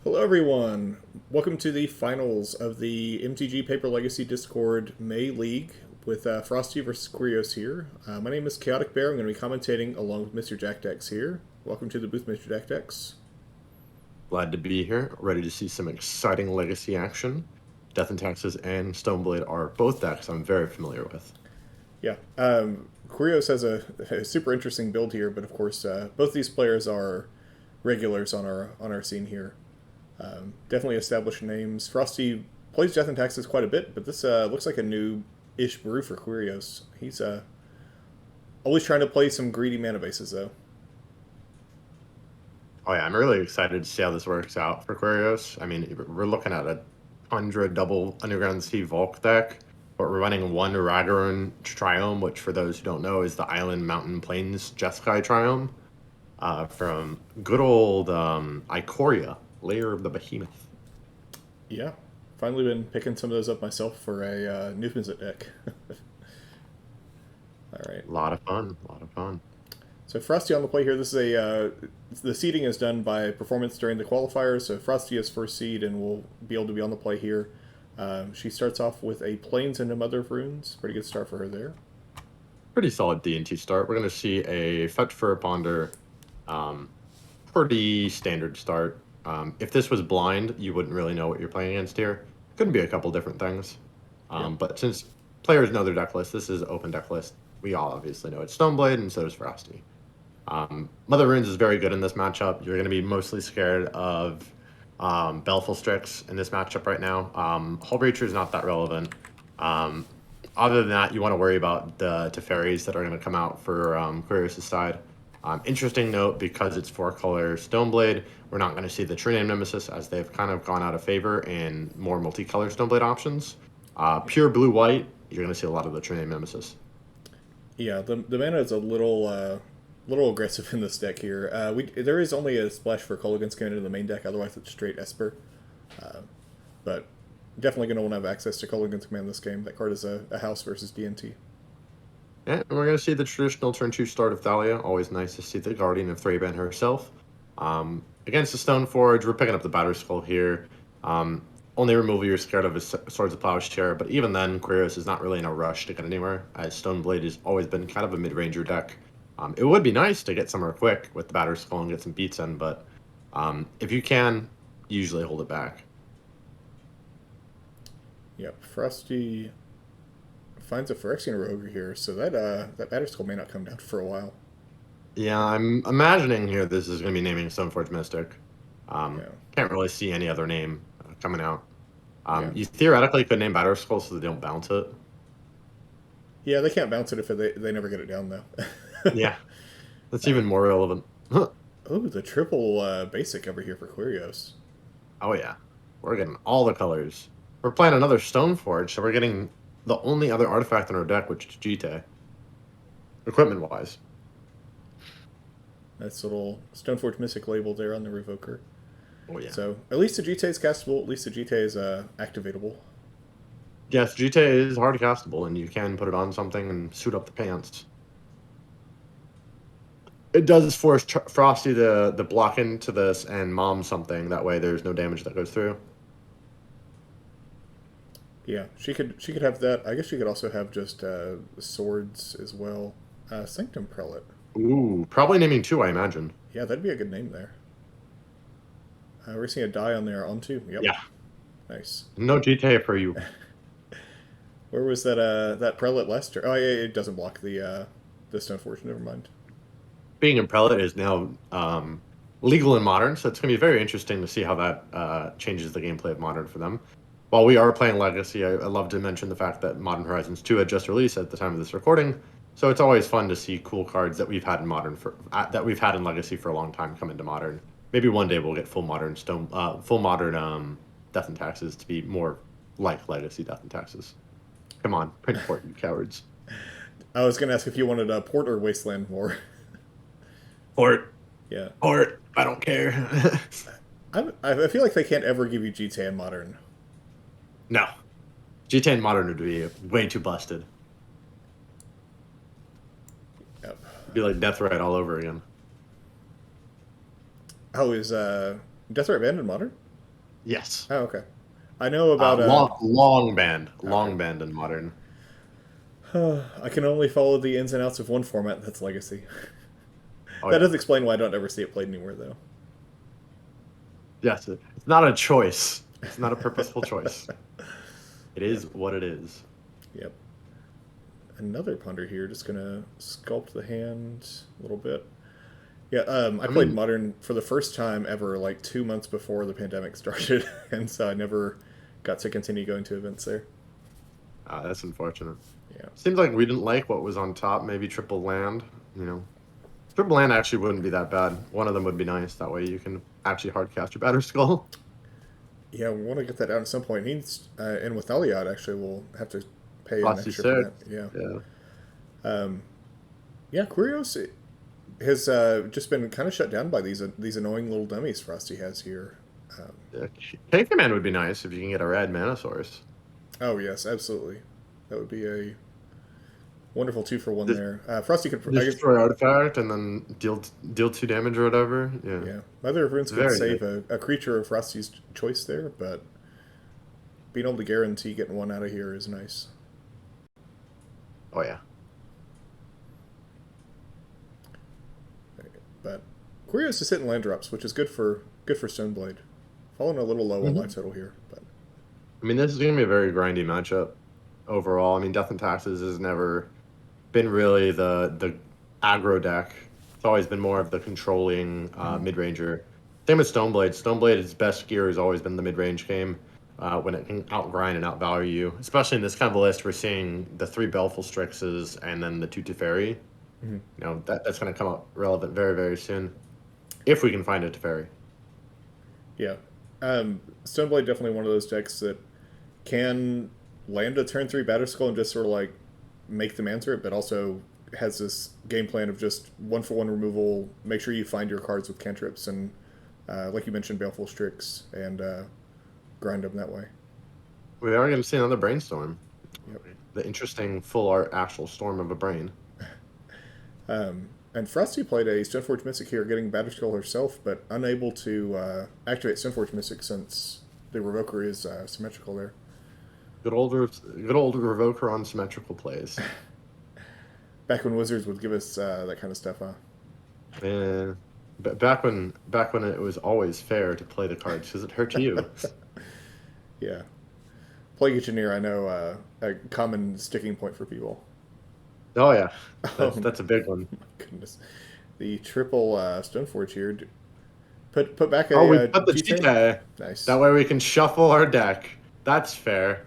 Hello, everyone. Welcome to the finals of the MTG Paper Legacy Discord May League with Frosty versus Quirios here. My name is Chaotic Bear. I'm going to be commentating along with Mr. Jack Dex here. Welcome to the booth, Mr. Jack Dex. Glad to be here, ready to see some exciting legacy action. Death and Taxes and Stoneblade are both decks I'm very familiar with. Yeah, Quirios has a super interesting build here, but of course, both these players are regulars on our scene here. Definitely established names. Frosty plays Death and Taxes quite a bit, but this looks like a new-ish brew for Quirios. He's always trying to play some greedy mana bases, though. Oh yeah, I'm really excited to see how this works out for Quirios. I mean, we're looking at a 100 double Underground Sea Volk deck, but we're running one Ragavan Triome, which for those who don't know is the Island Mountain Plains Jeskai Triome from good old Ikoria, Lair of the Behemoth. Yeah, finally been picking some of those up myself for a new visit deck. All right. A lot of fun, a lot of fun. So Frosty on the play here. This is a the seeding is done by performance during the qualifiers. So Frosty is first seed and will be able to be on the play here. She starts off with a Plains and a Mother of Runes. Pretty good start for her there. Pretty solid D&T start. We're going to see a Fetch for a Ponder. Pretty standard start. If this was blind, you wouldn't really know what you're playing against here. Could be a couple different things. Yeah. But since players know their deck list, this is open deck list. We all obviously know it's Stoneblade, and so does Frosty. Mother Runes is very good in this matchup. You're going to be mostly scared of Baleful Strix in this matchup right now. Hull Breacher is not that relevant. Other than that, you want to worry about the Teferis that are going to come out for Quirios' side. Interesting note, because it's 4-color Stoneblade, we're not going to see the True Name Nemesis as they've kind of gone out of favor in more multicolor Stoneblade options. Pure blue-white, you're going to see a lot of the True Name Nemesis. Yeah, the mana is a little aggressive in this deck here. There is only a splash for Kolaghan's Command in the main deck, otherwise it's straight Esper. But definitely going to want to have access to Kolaghan's Command this game. That card is a house versus DNT. Yeah, and we're going to see the traditional turn 2 start of Thalia. Always nice to see the Guardian of Thraben herself. Against the Stoneforge, we're picking up the Batterskull here. Only removal you're scared of is Swords of Plowshare, but even then, Quirios is not really in a rush to get anywhere, as Stoneblade has always been kind of a mid-ranger deck. It would be nice to get somewhere quick with the Batterskull and get some beats in, but if you can, usually hold it back. Yep, Frosty finds a Phyrexian Rogue here, so that Batterskull may not come down for a while. Yeah, I'm imagining here this is going to be naming Stoneforge Mystic. Yeah. Can't really see any other name coming out. Yeah. You theoretically could name Batterskull so they don't bounce it. Yeah, they can't bounce it if they never get it down, though. Yeah, that's even more relevant. Oh Oh, the triple basic over here for Quirios. yeah, we're getting all the colors. We're playing another Stoneforge, so we're getting the only other artifact in our deck, which is Jite, equipment-wise. Nice little Stoneforge Mystic label there on the Revoker. Oh yeah. So at least the GT is castable. At least the GT is activatable. Yes, Jite is hard castable, and you can put it on something and suit up the pants. It does force Frosty to block into this and mom something. That way, there's no damage that goes through. Yeah, she could have that. I guess she could also have just swords as well. Sanctum Prelate. Ooh, probably naming 2, I imagine. Yeah, that'd be a good name there. We're seeing a die on there on two. Yep, Yeah, nice. no Jite for you. Where was that Prelate last turn? Oh yeah, it doesn't block the Stoneforge. Never mind. Being a prelate is now legal in Modern, so it's going to be very interesting to see how that changes the gameplay of Modern for them. While we are playing Legacy, I love to mention the fact that Modern Horizons 2 had just released at the time of this recording, so it's always fun to see cool cards that we've had in Modern that we've had in Legacy for a long time come into Modern. Maybe one day we'll get full Modern Death and Taxes to be more like Legacy Death and Taxes. Come on, print for it, you cowards. I was gonna ask if you wanted a Port or Wasteland more. Port. Yeah, Port. I don't care. I feel like they can't ever give you GTA in Modern. No. G10 Modern would be way too busted. Yep. It'd be like Death Ride all over again. Oh, is Death Ray banned in Modern? Yes. Oh, okay. I know about Long okay. band in modern. I can only follow the ins and outs of one format. That's Legacy. Oh That yeah. does explain why I don't ever see it played anywhere, though. Yes, it's not a choice. It's not a purposeful choice. It Yep. is what it is. Yep. Another ponder here. Just gonna sculpt the hand a little bit. Yeah. I I played mean, Modern for the first time ever, like 2 months before the pandemic started, and so I never got to continue going to events there. that's unfortunate. Yeah. Seems like we didn't like what was on top. Maybe triple land. You know, triple land actually wouldn't be that bad. One of them would be nice. That way you can actually hard cast your batter skull. Yeah, we want to get that out at some point. He's and with Eliot, actually, we'll have to pay an Frosty extra for that. six. Yeah. Yeah. Yeah, Kurios has just been kind of shut down by these annoying little dummies Frosty has here. Um, Yeah. K command would be nice if you can get a red mana source. oh yes, absolutely, that would be a wonderful 2 for 1 Just there. Frosty could, I guess, destroy artifact and then deal 2 damage or whatever. Yeah. yeah. Mother of Runes It's could very nice. save a creature of Frosty's choice there, but being able to guarantee getting one out of here is nice. Oh yeah. But Kurios is hitting land drops, which is good for Stoneblade. Falling a little low on life Hmm. total here, but I mean, this is going to be a very grindy matchup overall. I mean, Death and Taxes has never been really the aggro deck. It's always been more of the controlling mhm. mid ranger. Same with Stoneblade. Stoneblade's best gear has always been the mid range game when it can outgrind and outvalue you. Especially in this kind of a list, we're seeing the 3 Baleful Strixes and then the 2 Teferi. Mhm. You know, that's going to come up relevant very, very soon. If we can find a Teferi. Yeah. Stoneblade definitely one of those decks that can land a turn 3 Batterskull and just sort of like make them answer it, but also has this game plan of just 1 for 1 removal. Make sure you find your cards with cantrips and, like you mentioned, Baleful Strix and grind them that way. We are going to see another brainstorm. Yep. The interesting full art actual storm of a brain. And Frosty played a Stoneforge Mystic here, getting Batterskull herself, but unable to activate Stoneforge Mystic since the Revoker is symmetrical there. Good old Revoker on symmetrical plays. Back when Wizards would give us that kind of stuff, huh? And back when it was always fair to play the cards because it hurt you. Yeah. Plague Engineer, I know, a common sticking point for people. Oh yeah, Oh that's a big one. my goodness. The triple Stoneforge here. Put back Oh, we a put the GT. Cheetah. Nice. That way we can shuffle our deck. That's fair.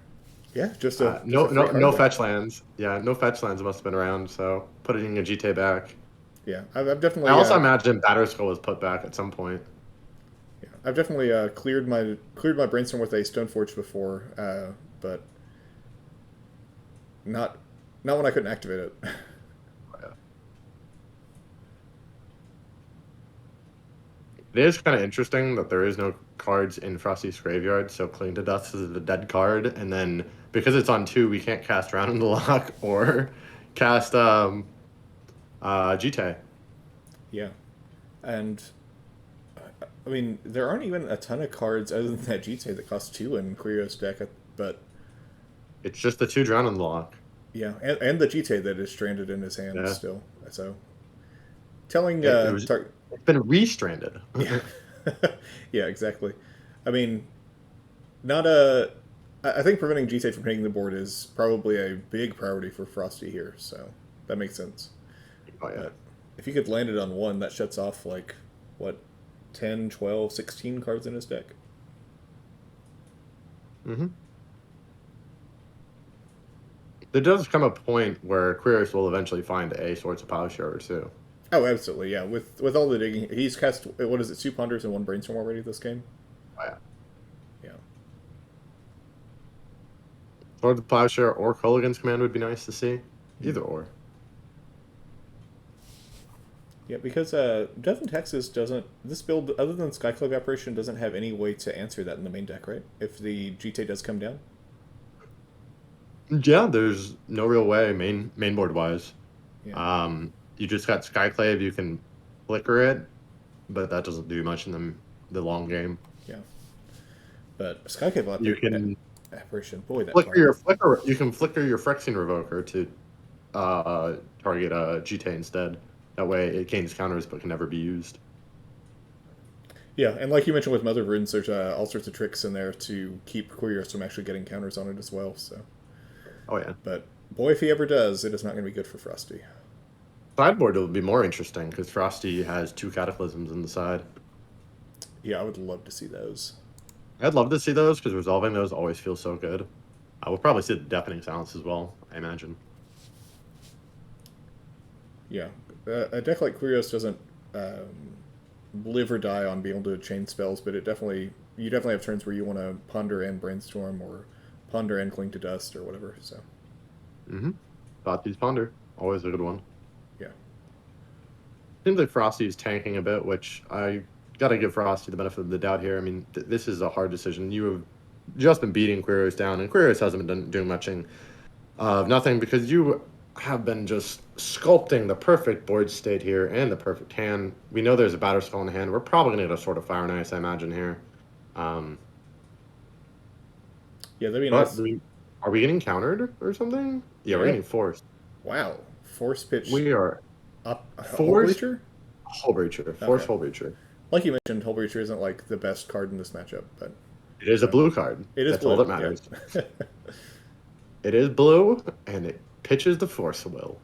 Yeah, just a No, free no, card no there. fetch lands. Yeah, no fetch lands must have been around. So putting a GT back. Yeah, I've I definitely also imagine Batterskull was put back at some point. yeah, I've definitely cleared my brainstorm with a Stoneforge before, but not not when I couldn't activate it. It is kind of interesting that there is no cards in Frosty's graveyard, so Cling to Dust is a dead card, and then because it's on 2, we can't cast Round in the Lock or cast GT. Yeah, and I mean there aren't even a ton of cards other than that GT that cost 2 in Kurios deck, but It's just the 2 Drown in the Lock. yeah, and the GT that is stranded in his hand Yeah, still. So telling it was. It's been restranded. yeah, yeah, exactly. I mean, not a. I think preventing GT from hitting the board is probably a big priority for Frosty here, so that makes sense. Oh yeah. But if you could land it on 1, that shuts off like what 10, 12, 16 cards in his deck. Hmm. There does come a point where Queris will eventually find a Swords of Plowshare or 2. Oh, absolutely, yeah. With all the digging, he's cast what is it, 2 Ponders and 1 Brainstorm already this game. Oh yeah. Yeah, Swords of Plowshare or Culligan's Command would be nice to see. Either or. yeah. Because Death in Texas doesn't this build other than Skyclave Apparition doesn't have any way to answer that in the main deck, right? If the GT does come down. Yeah, there's no real way main board wise. Yeah. You just got Skyclave. You can flicker it, but that doesn't do much in the long game. Yeah. But Skycave You can apparition, boy, that flicker card. your flicker. You can flicker your Phyrexian Revoker to target a GT instead. That way, it gains counters but can never be used. Yeah, and like you mentioned with Mother of Runes, there's all sorts of tricks in there to keep Quirios from actually getting counters on it as well. So, Oh yeah. but boy, if he ever does, it is not going to be good for Frosty. Sideboard will be more interesting because Frosty has 2 Cataclysms in the side. Yeah, I would love to see those. I'd love to see those because resolving those always feels so good. We'll probably see the Deafening Silence as well, I imagine. Yeah, a deck like Quirios doesn't live or die on being able to chain spells, but it definitely you definitely have turns where you want to ponder and brainstorm or ponder and cling to dust or whatever. So, Thoughtseize Ponder, always a good one. yeah. Seems like Frosty's tanking a bit, which I gotta give Frosty the benefit of the doubt here. I mean, this is a hard decision. You have just been beating Quirios down, and Quirios hasn't been doing much of nothing because you have been just sculpting the perfect board state here and the perfect hand. We know there's a Batterskull in the hand. We're probably going to get a sort of Fire and Ice, I imagine, here. Yeah, that'd be But nice. are we getting countered or something? Yeah, we're getting forced. Wow. Force pitch We are up forced Hullbreacher? Hull Breacher. Force Hull Breacher. Like you mentioned, Hullbreacher isn't like the best card in this matchup, but It is a blue card. it is That's blue. all that matters. Yeah. It is blue, and it pitches the Force Will.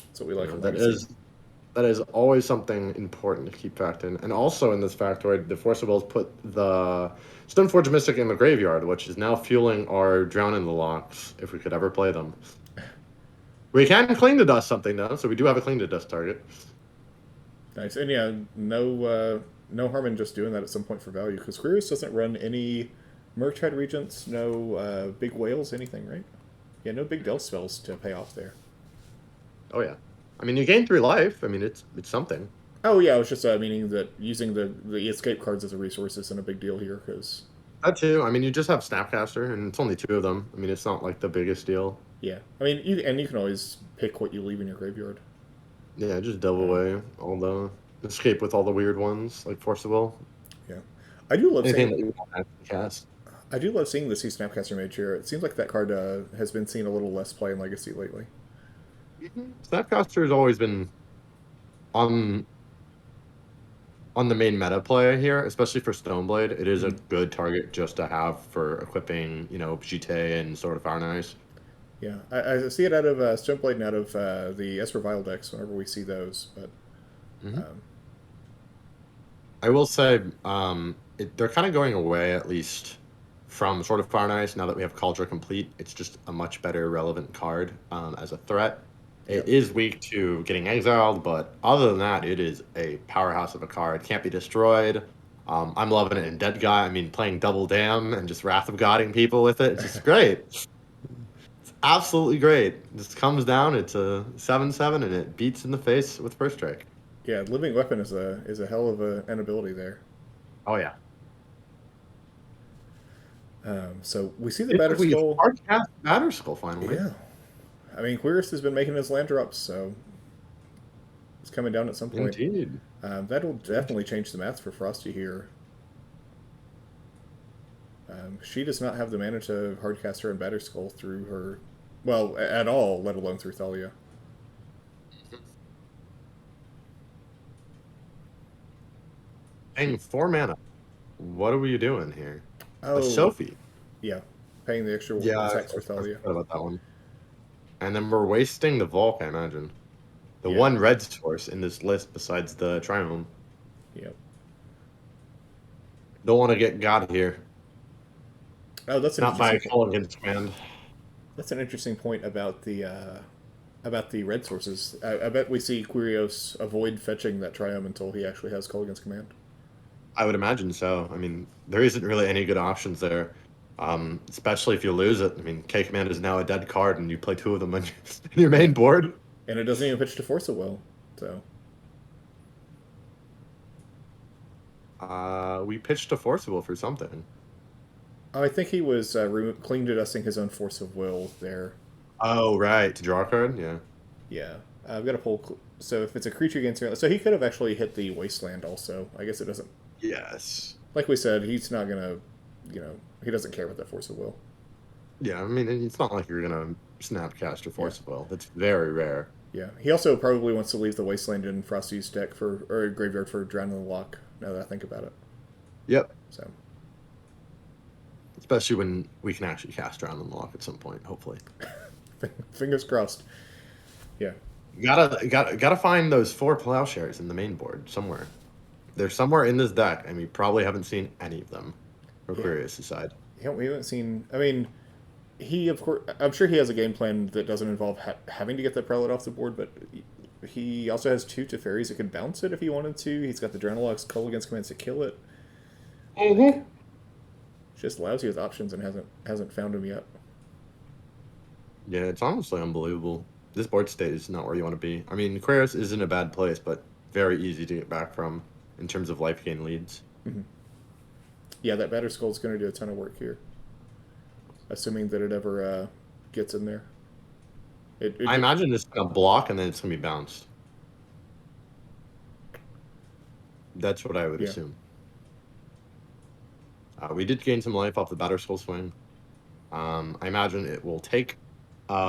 That's what we like. That is always something important to keep factoring. And also in this factoid, the Force of Wills put the Stoneforge Mystic in the graveyard, which is now fueling our Drown in the Locks, if we could ever play them. We can Cling to Dust something, though, so we do have a Cling to Dust target. Nice. And yeah, no harm in just doing that at some point for value, because Quirios doesn't run any Murktide Regents, no big whales, anything, right? Yeah, no big Delve spells to pay off there. Oh, yeah. I mean, you gain 3 life. I mean, it's something. Oh yeah, I was just meaning that using the escape cards as a resource isn't a big deal here because That too. I mean, you just have Snapcaster, and it's only 2 of them. I mean, it's not like the biggest deal. yeah, I mean you can always pick what you leave in your graveyard. Yeah, just delve away all the escape with all the weird ones like Force of Will. Yeah, I do love Anything seeing that you want to cast. I do love seeing the Sea Snapcaster Mage here. It seems like that card has been seeing a little less play in Legacy lately. Snapcaster has always been on the main meta play here, especially for Stoneblade. It is a good target just to have for equipping, GT and Sword of Fire and Ice. Yeah, I see it out of Stoneblade and out of the Esper Vile decks whenever we see those. But I will say they're kind of going away, at least from Sword of Fire and Ice. Now that we have Cauldron Complete, it's just a much better relevant card as a threat. It is weak to getting exiled, but other than that, it is a powerhouse of a card. Can't be destroyed. I'm loving it in Dead Guy. I mean, playing Double Dam and just Wrath of Godding people with it. It's just great. It's absolutely great. It just comes down. It's a 7/7, and it beats in the face with First Strike. Yeah, Living Weapon is a hell of an ability there. Oh yeah. So we see the Batterskull. Hard cast Batterskull finally. Yeah. I mean, Quirios has been making his land drops, so it's coming down at some point. Indeed. That'll definitely change the math for Frosty here. She does not have the mana to hardcast her and Batterskull through her, well, at all, let alone through Thalia. Paying 4 mana. What are we doing here? Oh, A Sophie. Yeah, paying the extra attacks for Thalia. I forgot about that one. And then we're wasting the Volk, I imagine. The Yeah. one red source in this list besides the Triome. Yep. Don't want to get got here. Oh, that's Not by Culligan's command. That's an interesting point about the red sources. I bet we see Quirios avoid fetching that Triome until he actually has Culligan's command. I would imagine so. I mean, there isn't really any good options there. Especially if you lose it. I mean, K-Command is now a dead card, and you play 2 of them on your main board. And it doesn't even pitch to Force of Will, so. We pitched to Force of Will for something. Oh, I think he was clean to dusting his own Force of Will there. Oh, right. To draw a card? Yeah. Yeah. I've got to pull. So if it's a creature against your. So he could have actually hit the Wasteland also. I guess it doesn't. Yes. Like we said, he's not going to he doesn't care about that force of will. Yeah, I mean, it's not like you're gonna snapcast or Yeah. force of will. That's very rare. Yeah. He also probably wants to leave the Wasteland in Frosty's deck or graveyard for Drown in the Lock, now that I think about it. Yep. So Especially when we can actually cast around in the lock at some point, hopefully. fingers crossed. Yeah. Gotta find those 4 plowshares in the main board somewhere. They're somewhere in this deck, and we probably haven't seen any of them from Yeah. Aquarius' side. Yeah, we haven't seen. I mean, he of course. I'm sure he has a game plan that doesn't involve having to get that prelate off the board, but he also has 2 Teferis that could bounce it if he wanted to. He's got the Drenalox Cull against commands to kill it. Mm-hmm. Just allows you with options and hasn't found him yet. Yeah, it's honestly unbelievable. This board state is not where you want to be. I mean, Aquarius is in a bad place, but very easy to get back from in terms of life gain leads. Mm-hmm. Yeah, that Batter Skull is going to do a ton of work here, assuming that it ever gets in there. I imagine it's going to block and then it's going to be bounced. That's what I would assume. We did gain some life off the Batter Skull swing. I imagine it will take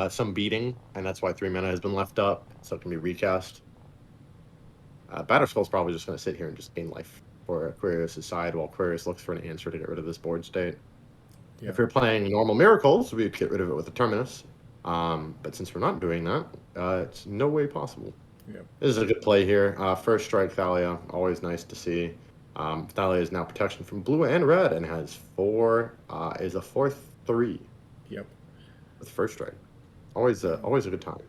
some beating, and that's why 3 mana has been left up, so it can be recast. Batter Skull's probably just going to sit here and just gain life for Aquarius' side while Aquarius looks for an answer to get rid of this board state. Yeah. If you're playing normal Miracles, we'd get rid of it with a Terminus. But since we're not doing that, it's no way possible. Yeah. This is a good play here. First strike Thalia, always nice to see. Thalia is now protection from blue and red and has 4, is a 4/3. Yep. With first strike. Always a good time.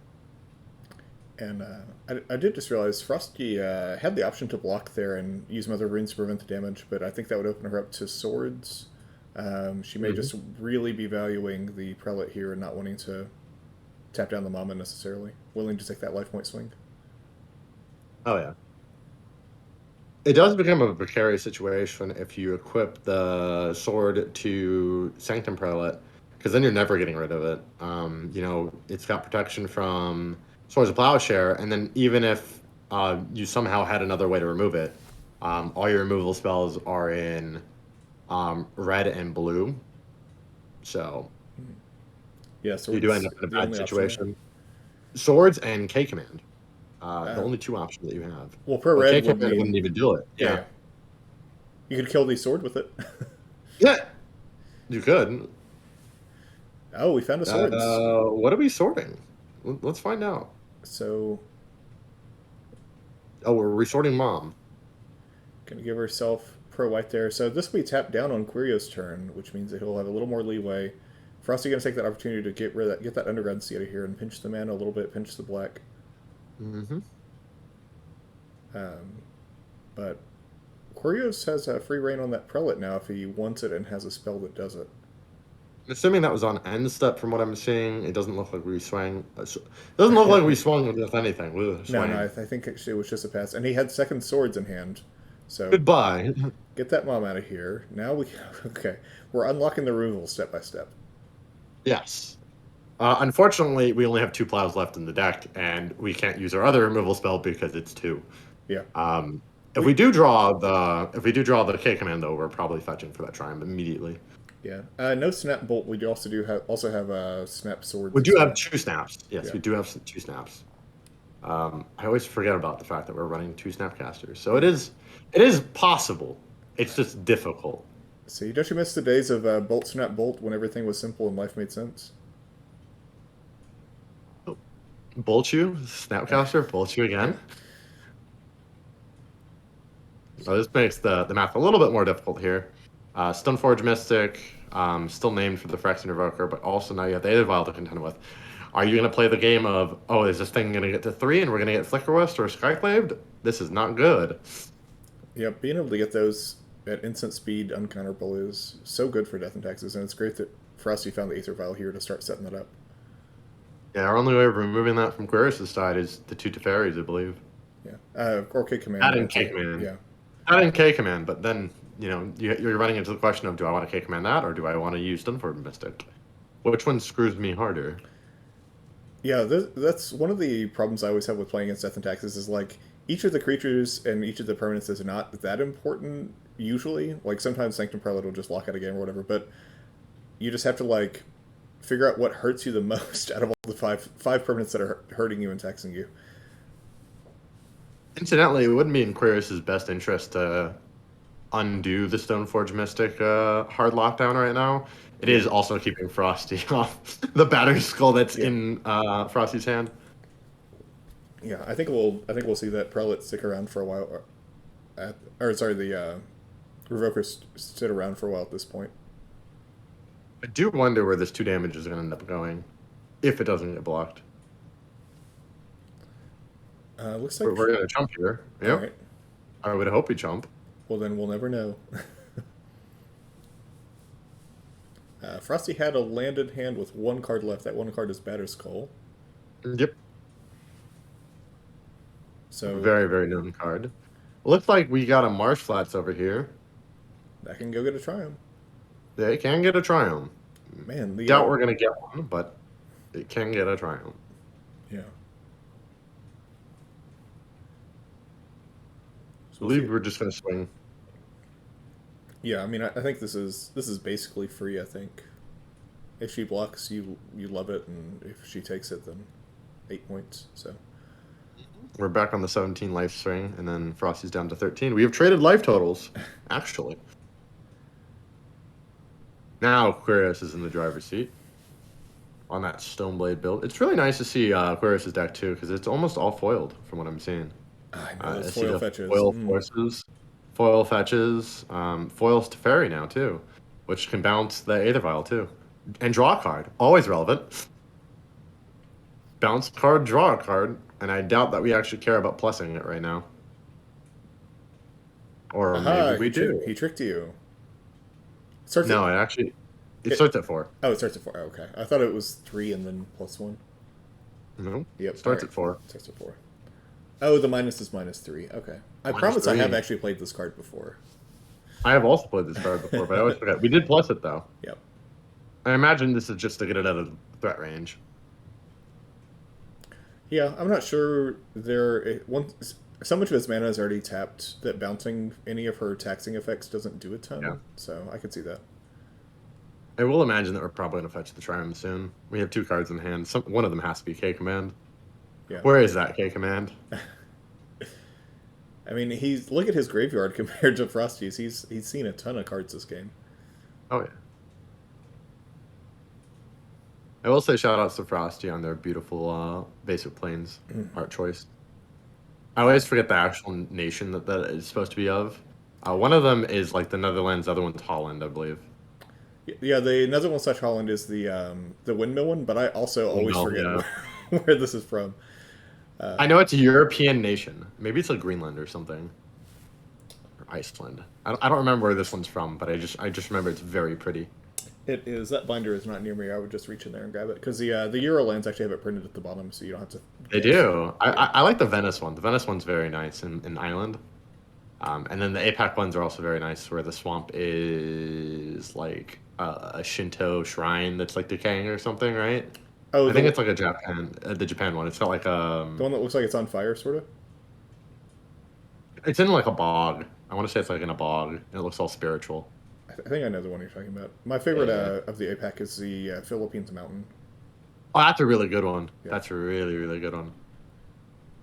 And I did just realize Frosty had the option to block there and use Mother Runes to prevent the damage, but I think that would open her up to swords. She may just really be valuing the prelate here and not wanting to tap down the mama necessarily. Willing to take that life point swing. Oh, yeah. It does become a precarious situation if you equip the sword to Sanctum Prelate, because then you're never getting rid of it. It's got protection from Swords of Plowshare, and then even if you somehow had another way to remove it, all your removal spells are in red and blue. So yeah, you do end up in a bad situation. Swords and K Command. The only 2 options that you have. Well, per red wouldn't even do it. Yeah. You could kill the sword with it. Yeah. You could. Oh, we found a sword. What are we sorting? Let's find out. So. Oh, we're resorting Mom. Gonna give herself pro white there. So this will be tapped down on Quirio's turn, which means that he'll have a little more leeway. Frosty gonna take that opportunity to get that underground seed out of here and pinch the mana a little bit, pinch the black. Mm-hmm. But Quirios has a free reign on that prelate now if he wants it and has a spell that does it. Assuming that was on end step from what I'm seeing, it doesn't look like we swung. It doesn't look like we swung with anything. No, I think actually it was just a pass. And he had second swords in hand. So goodbye. Get that mom out of here. Now we're unlocking the removal step by step. Yes. Unfortunately, we only have 2 plows left in the deck, and we can't use our other removal spell because it's 2. Yeah. If we do draw the K command, though, we're probably fetching for that triumph immediately. Yeah. No snap bolt. We also have a snap sword. We do have 2 snaps. Yes, yeah. We do have 2 snaps. I always forget about the fact that we're running 2 snapcasters. So it is possible. It's just difficult. See, don't you miss the days of bolt snap bolt when everything was simple and life made sense? Bolt you? Snapcaster? Bolt you again? So this makes the math a little bit more difficult here. Stoneforge Mystic, still named for the Phyrexian Revoker, but also now you have the Aether Vial to contend with. Are you going to play the game of, is this thing going to get to 3 and we're going to get Flicker West or Skyclaved? This is not good. Yeah, being able to get those at instant speed uncounterable is so good for Death and Taxes, and it's great that Frosty found the Aether Vial here to start setting that up. Yeah, our only way of removing that from Quirrus' side is the 2 Teferis, I believe. Yeah, or K Command. Add K Command. Yeah. Add in K Command, but then, you're running into the question of, do I want to K Command that, or do I want to use Stoneforge Mystic? Which one screws me harder? Yeah, that's one of the problems I always have with playing against Death and Taxes is, like, each of the creatures and each of the permanents is not that important usually. Like sometimes Sanctum Prelate will just lock out a game or whatever, but you just have to like figure out what hurts you the most out of all the five permanents that are hurting you and taxing you. Incidentally, it wouldn't be in Quirius's best interest to undo the Stoneforge Mystic hard lockdown right now. It Yeah. is also keeping Frosty off the Battered Skull that's Yeah. in Frosty's hand. Yeah, I think we'll see that Prelate stick around for a while. Or sorry, the Revokers sit around for a while at this point. I do wonder where this 2 damage is going to end up going if it doesn't get blocked. Looks like. We're going to chump here. All Yep. right. I would hope we chump. Well, then we'll never know. Frosty had a landed hand with one card left. That one card is Battered Skull. Yep. So Very, very known card. Looks like we got a Marsh Flats over here. that can go get a Triumph. They can get a Triumph. Man, the Doubt we're going to get one, but it can get a Triumph. yeah. I believe we're just going to swing. Yeah, I mean, I think this is basically free. I think if she blocks, you love it, and if she takes it, then 8 points. So We're back on the 17 life string, and then Frosty's down to 13. We have traded life totals, actually. Now Quirius is in the driver's seat on that Stoneblade build. It's really nice to see Quirius' deck, too, because it's almost all foiled from what I'm seeing. I know those I see foil the fetches. Foil forces, foil fetches, foils to fairy now, too, which can bounce the Aether Vial, too. And draw a card. Always relevant. Bounce card, draw a card, and I doubt that we actually care about plussing it right now. Or Aha, maybe we do. He tricked you. Starts No, at, it actually starts at 4. oh, it starts at 4. Oh, okay, I thought it was 3 and then +1. No, Yep, starts alright. at 4. Starts at 4. Oh, the minus is -3. Okay, I promise I have actually played this card before. I have also played this card before, but I always forget. We did plus it though. Yep. I imagine this is just to get it out of threat range. Yeah, I'm not sure so much of his mana is already tapped that bouncing any of her taxing effects doesn't do a ton. Yeah. So I could see that. I will imagine that we're probably going to fetch the Triumph soon. We have 2 cards in hand. One of them has to be K-Command. Yeah. Where is that K-Command? I mean, look at his graveyard compared to Frosty's. He's seen a ton of cards this game. Oh, yeah. I will say shout outs to Frosty on their beautiful basic planes art choice. I always forget the actual nation that is supposed to be of. One of them is like the Netherlands, the other one's Holland, I believe. Yeah, the Netherlands / Holland is the windmill one, but I also always forget where this is from. I know it's a European nation. Maybe it's like Greenland or something. Or Iceland. I don't remember where this one's from, but I just remember it's very pretty. It is. That binder is not near me. I would just reach in there and grab it because the Eurolands actually have it printed at the bottom, so you don't have to. They do. I like the Venice one. The Venice one's very nice in Ireland. And then the APAC ones are also very nice, where the swamp is like a Shinto shrine that's like decaying or something, right? Oh, I think it's like the Japan one. It's got like the one that looks like it's on fire, sort of. It's in like a bog. I want to say it's like in a bog, and it looks all spiritual. I think I know the one you're talking about. My favorite of the APAC is the Philippines mountain. Oh, that's a really good one. Yeah. That's a really, really good one.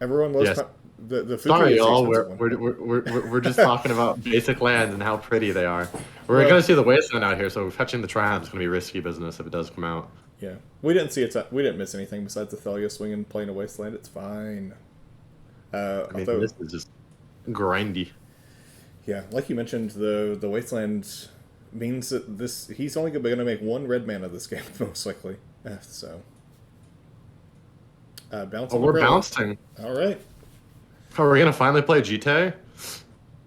Everyone loves Yes. the Sorry, Fuji y'all. is the expensive one. We're just talking about basic lands and how pretty they are. We're Well- gonna see the wasteland out here, so fetching the Triumph is gonna be risky business if it does come out. Yeah, we didn't miss anything besides the Thalia swinging playing a wasteland. It's fine. I mean, Although, this is just grindy. yeah, like you mentioned, the wasteland means that he's only going to make 1 red mana this game most likely. So bounce. Oh, we're bouncing. All right. Oh, we're gonna finally play GTA.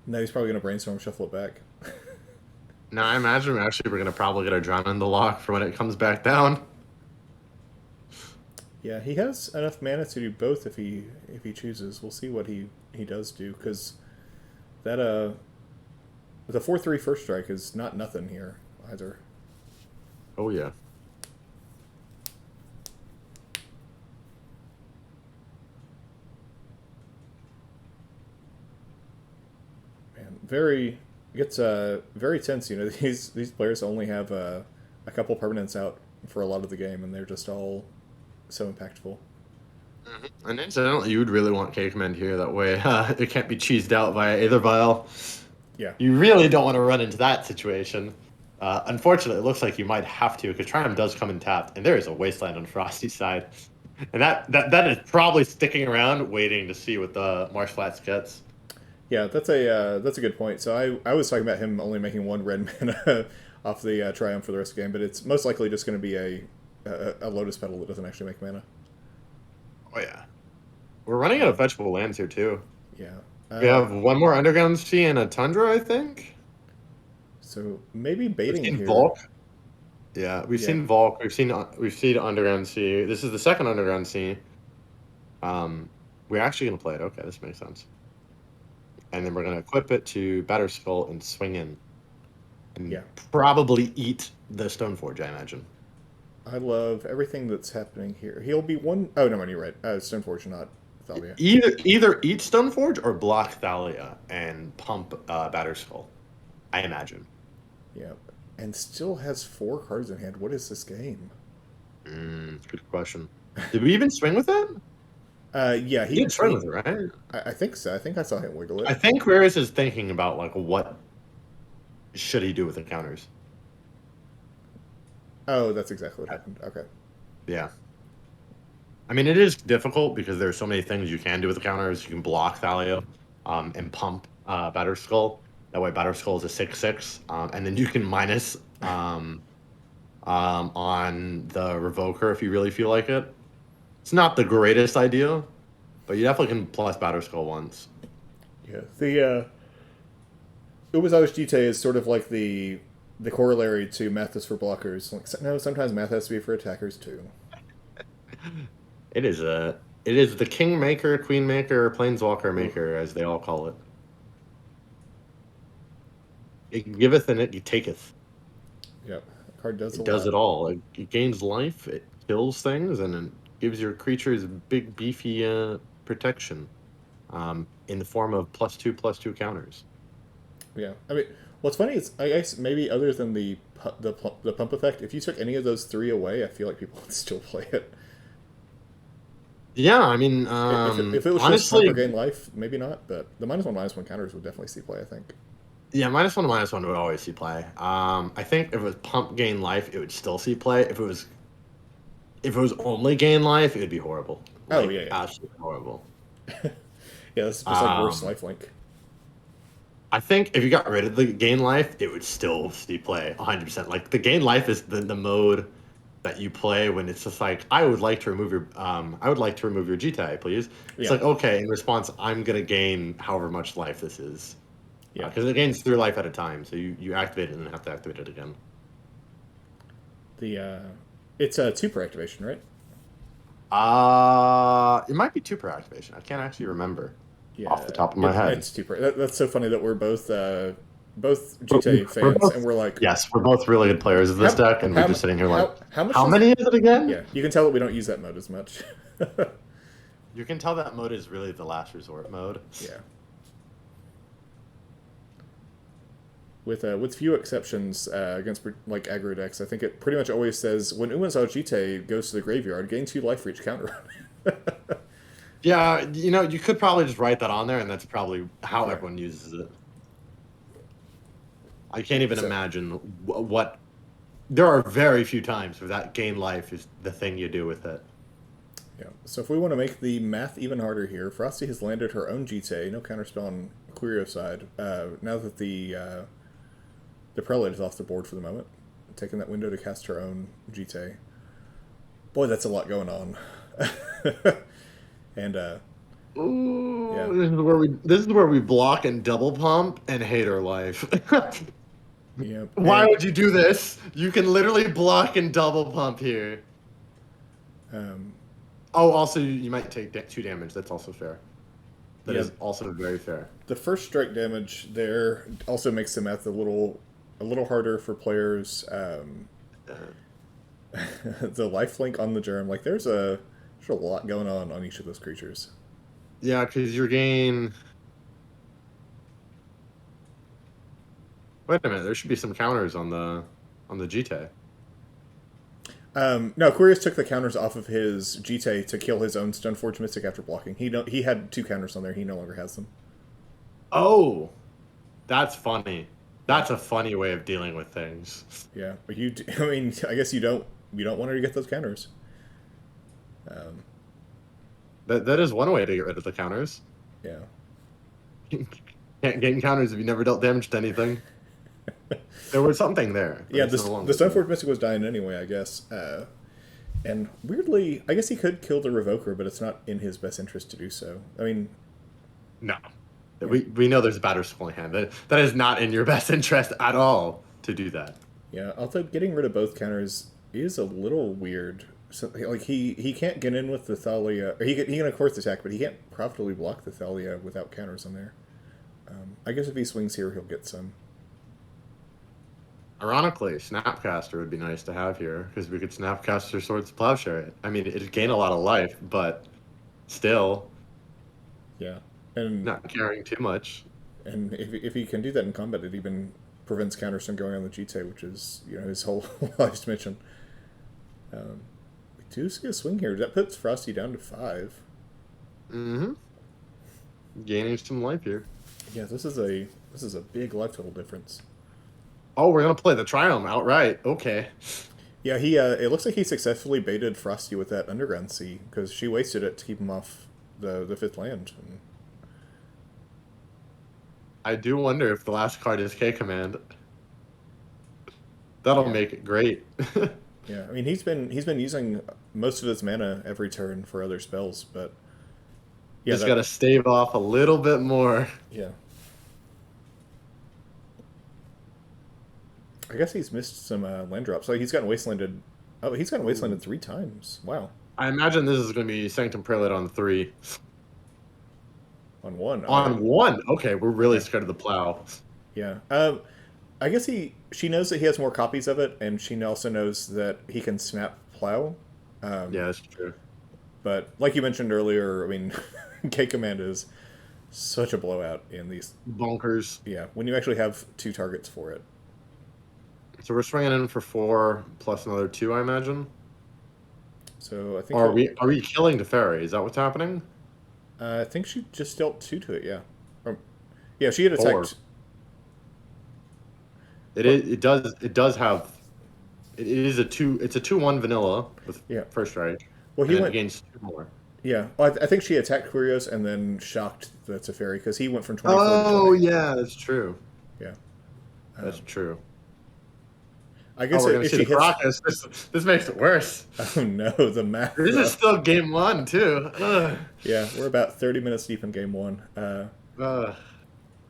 Now he's probably going to brainstorm, shuffle it back. Now I imagine we're gonna probably get a drown in the lock for when it comes back down. Yeah, he has enough mana to do both if he chooses. We'll see what he does do because that the 4/3 first strike is not nothing here either. Oh yeah. Man, very It gets very tense. You know, these players only have a couple permanents out for a lot of the game, and they're just all so impactful. And incidentally, you would really want Cakemend here. That way, it can't be cheesed out via Aether Vial. Yeah, You really don't want to run into that situation. Unfortunately, it looks like you might have to because Triumph does come in tapped, and there is a Wasteland on Frosty's side. And that is probably sticking around, waiting to see what the Marsh Flats gets. yeah, that's a good point. So I was talking about him only making one red mana off the Triumph for the rest of the game, but it's most likely just going to be a Lotus Petal that doesn't actually make mana. Oh yeah, we're running out of fetchable lands here too. Yeah. We have one more Underground Sea and a Tundra, I think. So maybe We've baiting seen here. Volk. Yeah, we've Yeah. seen Volk. We've seen Underground Sea. This is the second Underground Sea. Um, we're actually gonna play it. Okay, this makes sense. And then we're gonna equip it to Batter Skull and swing in, and Yeah. probably eat the Stoneforge, I imagine. I love everything that's happening here. He'll be one oh no, you're right. Stoneforge, not Thalia. Either eat Stoneforge or block Thalia and pump Batter Skull, I imagine. Yeah. And still has 4 cards in hand. What is this game? Good question. Did we even swing with it? Yeah, We did swing with it, right? I think so. I think I saw him wiggle I it. think Rarius is thinking about like what should he do with the counters. Oh, that's exactly what happened. Okay. Yeah. I mean, it is difficult because there's so many things you can do with the counters. You can block Thalio, and pump Batter Skull. That way, Batter Skull is a 6/6, and then you can minus on the Revoker if you really feel like it. It's not the greatest idea, but you definitely can plus Batter Skull once. Yeah. The Ubezai's Jite is sort of like the corollary to math is for blockers. Like no, sometimes math has to be for attackers too. It is the King Maker, Queen Maker, Planeswalker Ooh. Maker, as they all call it. It giveth and it taketh. Yep. The card does a It does lot. it all. It gains life, it kills things, and it gives your creatures big, beefy protection in the form of +2/+2 counters. Yeah. I mean, what's funny is I guess maybe other than the pump effect, if you took any of those 3 away, I feel like people would still play it. Yeah, I mean, If it was just pump or honestly, gain life, maybe not. But the -1/-1 counters would definitely see play. I think. yeah, -1/-1 would always see play. I think if it was pump gain life, it would still see play. If it was only gain life, it would be horrible. Oh Like yeah, absolutely horrible. yeah. This is just like worse Um, lifelink. I think if you got rid of the gain life, it would still see play 100%. Like the gain life is the mode that you play when it's just like I would like to remove your GTI, please. It's Yeah, like okay, in response, I'm gonna gain however much life this is yeah. because it gains 3 life at a time. So you activate it and then have to activate it again. The it's a 2 per activation, right? It might be 2 per activation. I can't actually remember off Yeah, the top of my head. it's 2 per. That's so funny that we're both GTA We're fans, both and we're like, Yes, we're both really good players of this how deck, and we're just sitting here like, how much how does? many is it again? Yeah, you can tell that we don't use that mode as much. You can tell that mode is really the last resort mode. Yeah. With few exceptions against like aggro decks, I think it pretty much always says when Uman's Jite goes to the graveyard, gain 2 life for each counter. Yeah, you could probably just write that on there, and that's probably how Yeah. everyone uses it. I can't even So imagine what. There are very few times where that gain life is the thing you do with it. yeah. So if we want to make the math even harder here, Frosty has landed her own Jite, no counterspell on Quirio's side. Now that the prelate is off the board for the moment, taking that window to cast her own Jite. Boy, that's a lot going on. And Ooh, yeah, this is where we block and double pump and hate our life. yeah, Why and would you do this? You can literally block and double pump here. um, Oh, also you might take 2 damage. That's also fair. That yeah, is also very fair. the first strike damage there also makes the math a little harder for players. Uh, The lifelink on the germ, like there's a lot going on each of those creatures. yeah, because your gain. Wait a minute, there should be some counters on the GT. No, Quirius took the counters off of his Jite to kill his own Stoneforge Mystic after blocking. He had 2 counters on there. He no longer has them. Oh, that's funny. Yeah, That's a funny way of dealing with things. yeah. But I mean, I guess you don't want her to get those counters. Um, That is one way to get rid of the counters. yeah. Can't gain counters if you never dealt damage to anything. There was something there. But Yeah, it's no the longer. Stoneforge Mystic was dying anyway, I guess. And weirdly, I guess he could kill the Revoker, but it's not in his best interest to do so. I mean, No. yeah, We know there's a batter schooling hand. That is not in your best interest at all to do that. yeah. Although getting rid of both counters is a little weird. So, like he can't get in with the Thalia, or he can of course attack, but he can't profitably block the Thalia without counters on there. I guess if he swings here, he'll get some. Ironically, Snapcaster would be nice to have here because we could Snapcaster Swords Plowshare it. I mean, it'd gain a lot of life, but still Yeah, and not carrying too much. if he can do that in combat, it even prevents counters from going on the Jite, which is his whole life's mission. We do see a swing here. That puts Frosty down to 5. Mm-hmm. Gaining some life here. Yeah, this is a big life total difference. Oh, we're gonna play the Triumph outright. Okay. Yeah, he it looks like he successfully baited Frosty with that Underground Sea because she wasted it to keep him off the 5th land. And I do wonder if the last card is K Command. That'll Yeah. make it great. yeah, I mean he's been using most of his mana every turn for other spells, but yeah, Just gotta stave off a little bit more. yeah. I guess he's missed some land drops. Like he's gotten wastelanded. Oh, he's gotten wastelanded 3 times. Wow, I imagine this is gonna be Sanctum Prelate on 3. on 1. All On right. 1? Okay, we're really Yeah. scared of the plow. Yeah. I guess she knows that he has more copies of it, and she also knows that he can snap plow. Yeah, that's true. But like you mentioned earlier, I mean, K Command is such a blowout in these. Bonkers. Yeah, when you actually have 2 targets for it. So we're swinging in for 4 plus another 2, I imagine. So I think. Or are we killing the fairy? Is that what's happening? I think she just dealt 2 to it. Yeah. Yeah, she had attacked. 4. It does have. It is a 2. It's a 2/1 vanilla with Yeah. first strike. Well, And he it went. gains 2 more. Yeah, well, I think she attacked Quirios and then shocked the Teferi because he went from 24 to Oh 20. yeah, that's true. Yeah. That's true. I Oh, guess we're gonna if see she the hits. Crocus. This makes it worse. Oh no, the math. This is still game 1 too. Yeah, we're about 30 minutes deep in game 1. Ugh.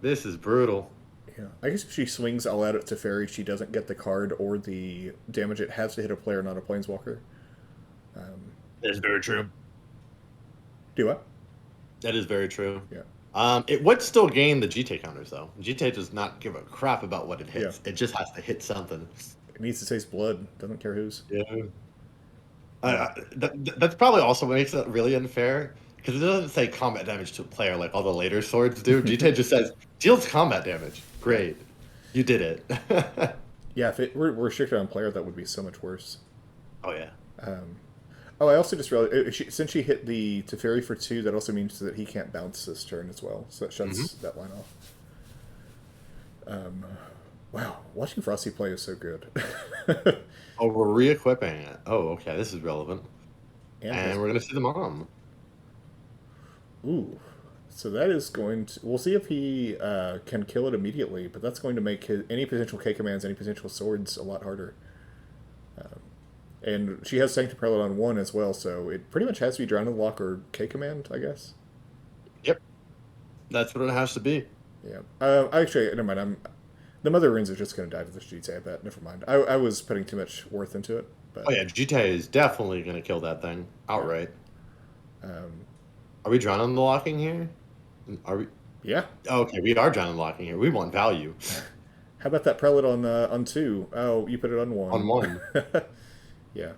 This is brutal. Yeah, I guess if she swings all out at Teferi, she doesn't get the card or the damage. It has to hit a player, not a planeswalker. That's very true. Do what? That is very true. Yeah. It would still gain the GT counters though. GT does not give a crap about what it hits. Yeah. It just has to hit something. It needs to taste blood. Doesn't care whose. Yeah. That's probably also what makes it really unfair because it doesn't say combat damage to a player like all the later swords do. GT just says deals combat damage. Great, you did it. Yeah, if it were restricted on player, that would be so much worse. Oh yeah. Oh, I also just realized since she hit the Teferi for 2, that also means that he can't bounce this turn as well. So that shuts that line off. Wow, watching Frosty play is so good. Oh, we're re-equipping it. Oh, okay, this is relevant. And And we're gonna see the mom. ooh, so that is going to. We'll see if he can kill it immediately, but that's going to make any potential K commands, any potential swords, a lot harder. And she has Sanctum Prelate on 1 as well, so it pretty much has to be Drown in the Lock or K command, I guess. Yep, that's what it has to be. Yeah. Actually, never mind. The Mother Runes are just going to die to this GTA, I bet. Never mind. I was putting too much worth into it. But Oh yeah, GTA is definitely gonna kill that thing outright. Are we Drown the locking here? Are we? yeah. Oh, okay, we are Drown locking here. We want value How about that Prelate on 2? Oh, you put it on 1. on 1. Yeah.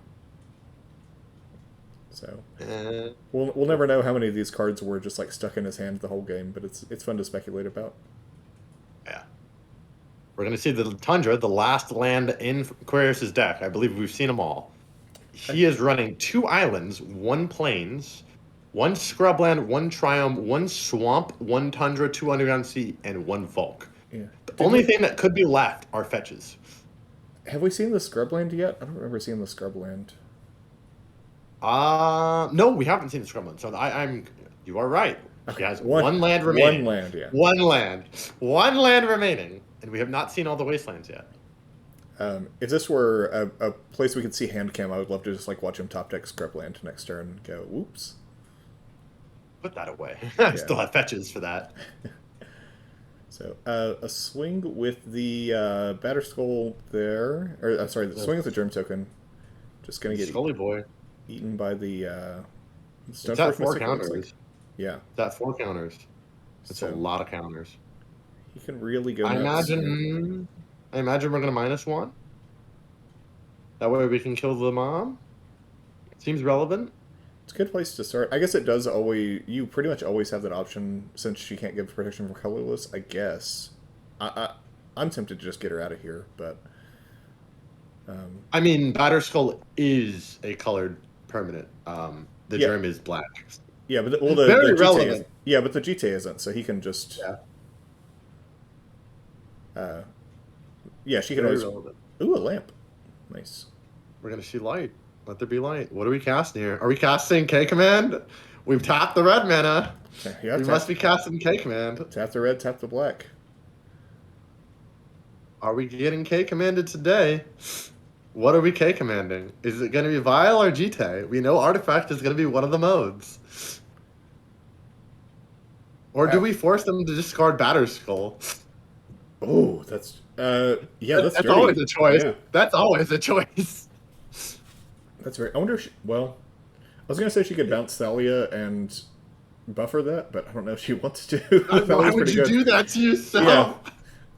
So Uh, we'll never know how many of these cards were just like stuck in his hand the whole game, but it's fun to speculate about. yeah. We're going to see the Tundra, the last land in Aquarius' deck. I believe we've seen them all. He is running 2 islands, 1 plains, 1 scrubland, 1 triome, 1 swamp, 1 tundra, 2 underground sea, and 1 Volk. Yeah. The only thing that could be left are fetches. Have we seen the Scrubland yet? I don't remember seeing the Scrubland. No, we haven't seen the scrubland. So you are right. Okay. He has one land remaining. One land, yeah. One land remaining, and we have not seen all the wastelands yet. If this were a place we could see hand cam, I would love to just like watch him top deck Scrubland next turn and go, whoops. Put that away. I still have fetches for that. So a swing with the Batterskull there, or sorry, the swing with the Germ token. Just gonna get Scully boy eaten by the It's at 4 counters. Like. Yeah, it's at 4 counters. It's a lot of counters. He can really go. I imagine we're gonna -1. That way we can kill the mom. Seems relevant. It's a good place to start. I guess it does always. You pretty much always have that option since she can't give protection from colorless. I guess. I'm tempted to just get her out of here, but. I mean, Batterskull is a colored permanent. The germ is black. Yeah, but the relevant. GTA but the GTA isn't, so he can just. Yeah. She can always. Relevant. Ooh, a lamp. Nice. We're gonna see light. Let there be light. What are we casting here? Are we casting K Command? We've tapped the red mana. Yeah, we must be casting K Command. Tap the red, tap the black. Are we getting K Commanded today? What are we K Commanding? Is it going to be Vial or GT? We know Artifact is going to be one of the modes. Or do we force them to discard Batterskull? Oh, that's that's always a choice. Yeah. That's always a choice. That's very. I wonder if I was gonna say she could bounce Thalia and buffer that, but I don't know if she wants to. Why would you do that to yourself?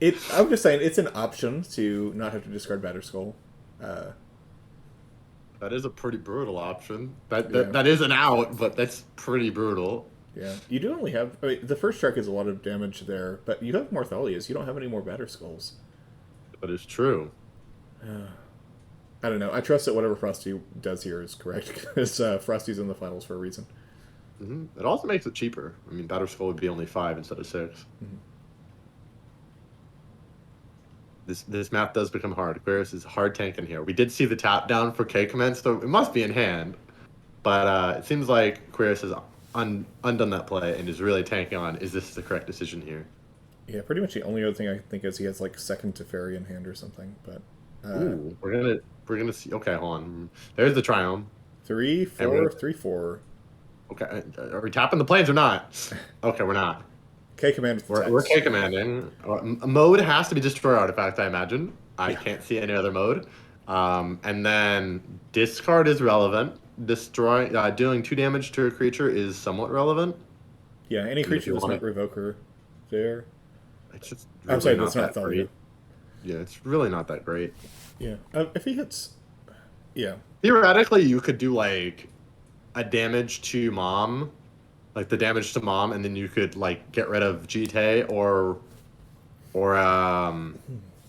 Yeah. I'm just saying it's an option to not have to discard Batterskull. That is a pretty brutal option. That is an out, but that's pretty brutal. Yeah, you do only have. I mean, the first strike is a lot of damage there, but you have more Thalias. You don't have any more Batterskulls. That is true. I don't know. I trust that whatever Frosty does here is correct because Frosty's in the finals for a reason. Mm-hmm. It also makes it cheaper. I mean, Batterskull would be only 5 instead of 6. Mm-hmm. This map does become hard. Aquarius is hard tanking here. We did see the tap down for K Command, so it must be in hand. But it seems like Aquarius has undone that play and is really tanking on, is this the correct decision here? Yeah, pretty much the only other thing I think is he has like second Teferi in hand or something. But ooh, we're gonna see. Okay, hold on. There's the Triome. 3/4, 3/4. Okay, are we tapping the planes or not? Okay, we're not. K Command. We're K Commanding. A mode has to be Destroy Artifact, I imagine. I can't see any other mode. And then discard is relevant. Destroy, dealing 2 damage to a creature is somewhat relevant. Yeah, any creature that's not Revoker there. It's just really I'm sorry, that's not Thalia. Yeah, it's really not that great. Yeah, if he hits, yeah. Theoretically, you could do like a damage to Mom, like the damage to Mom, and then you could like get rid of GT or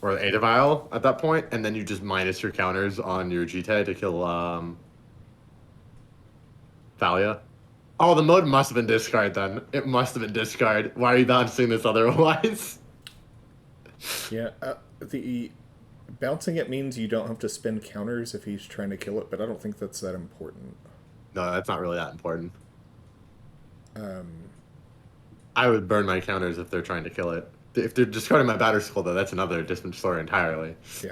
Ada Vial at that point, and then you just minus your counters on your GT to kill Thalia. Oh, the mode must have been discard then. It must have been discard. Why are you bouncing this otherwise? Yeah, the bouncing it means you don't have to spend counters if he's trying to kill it, but I don't think that's that important. No, that's not really that important. I would burn my counters if they're trying to kill it. If they're discarding my Batterskull, though, that's another different story entirely. Yeah.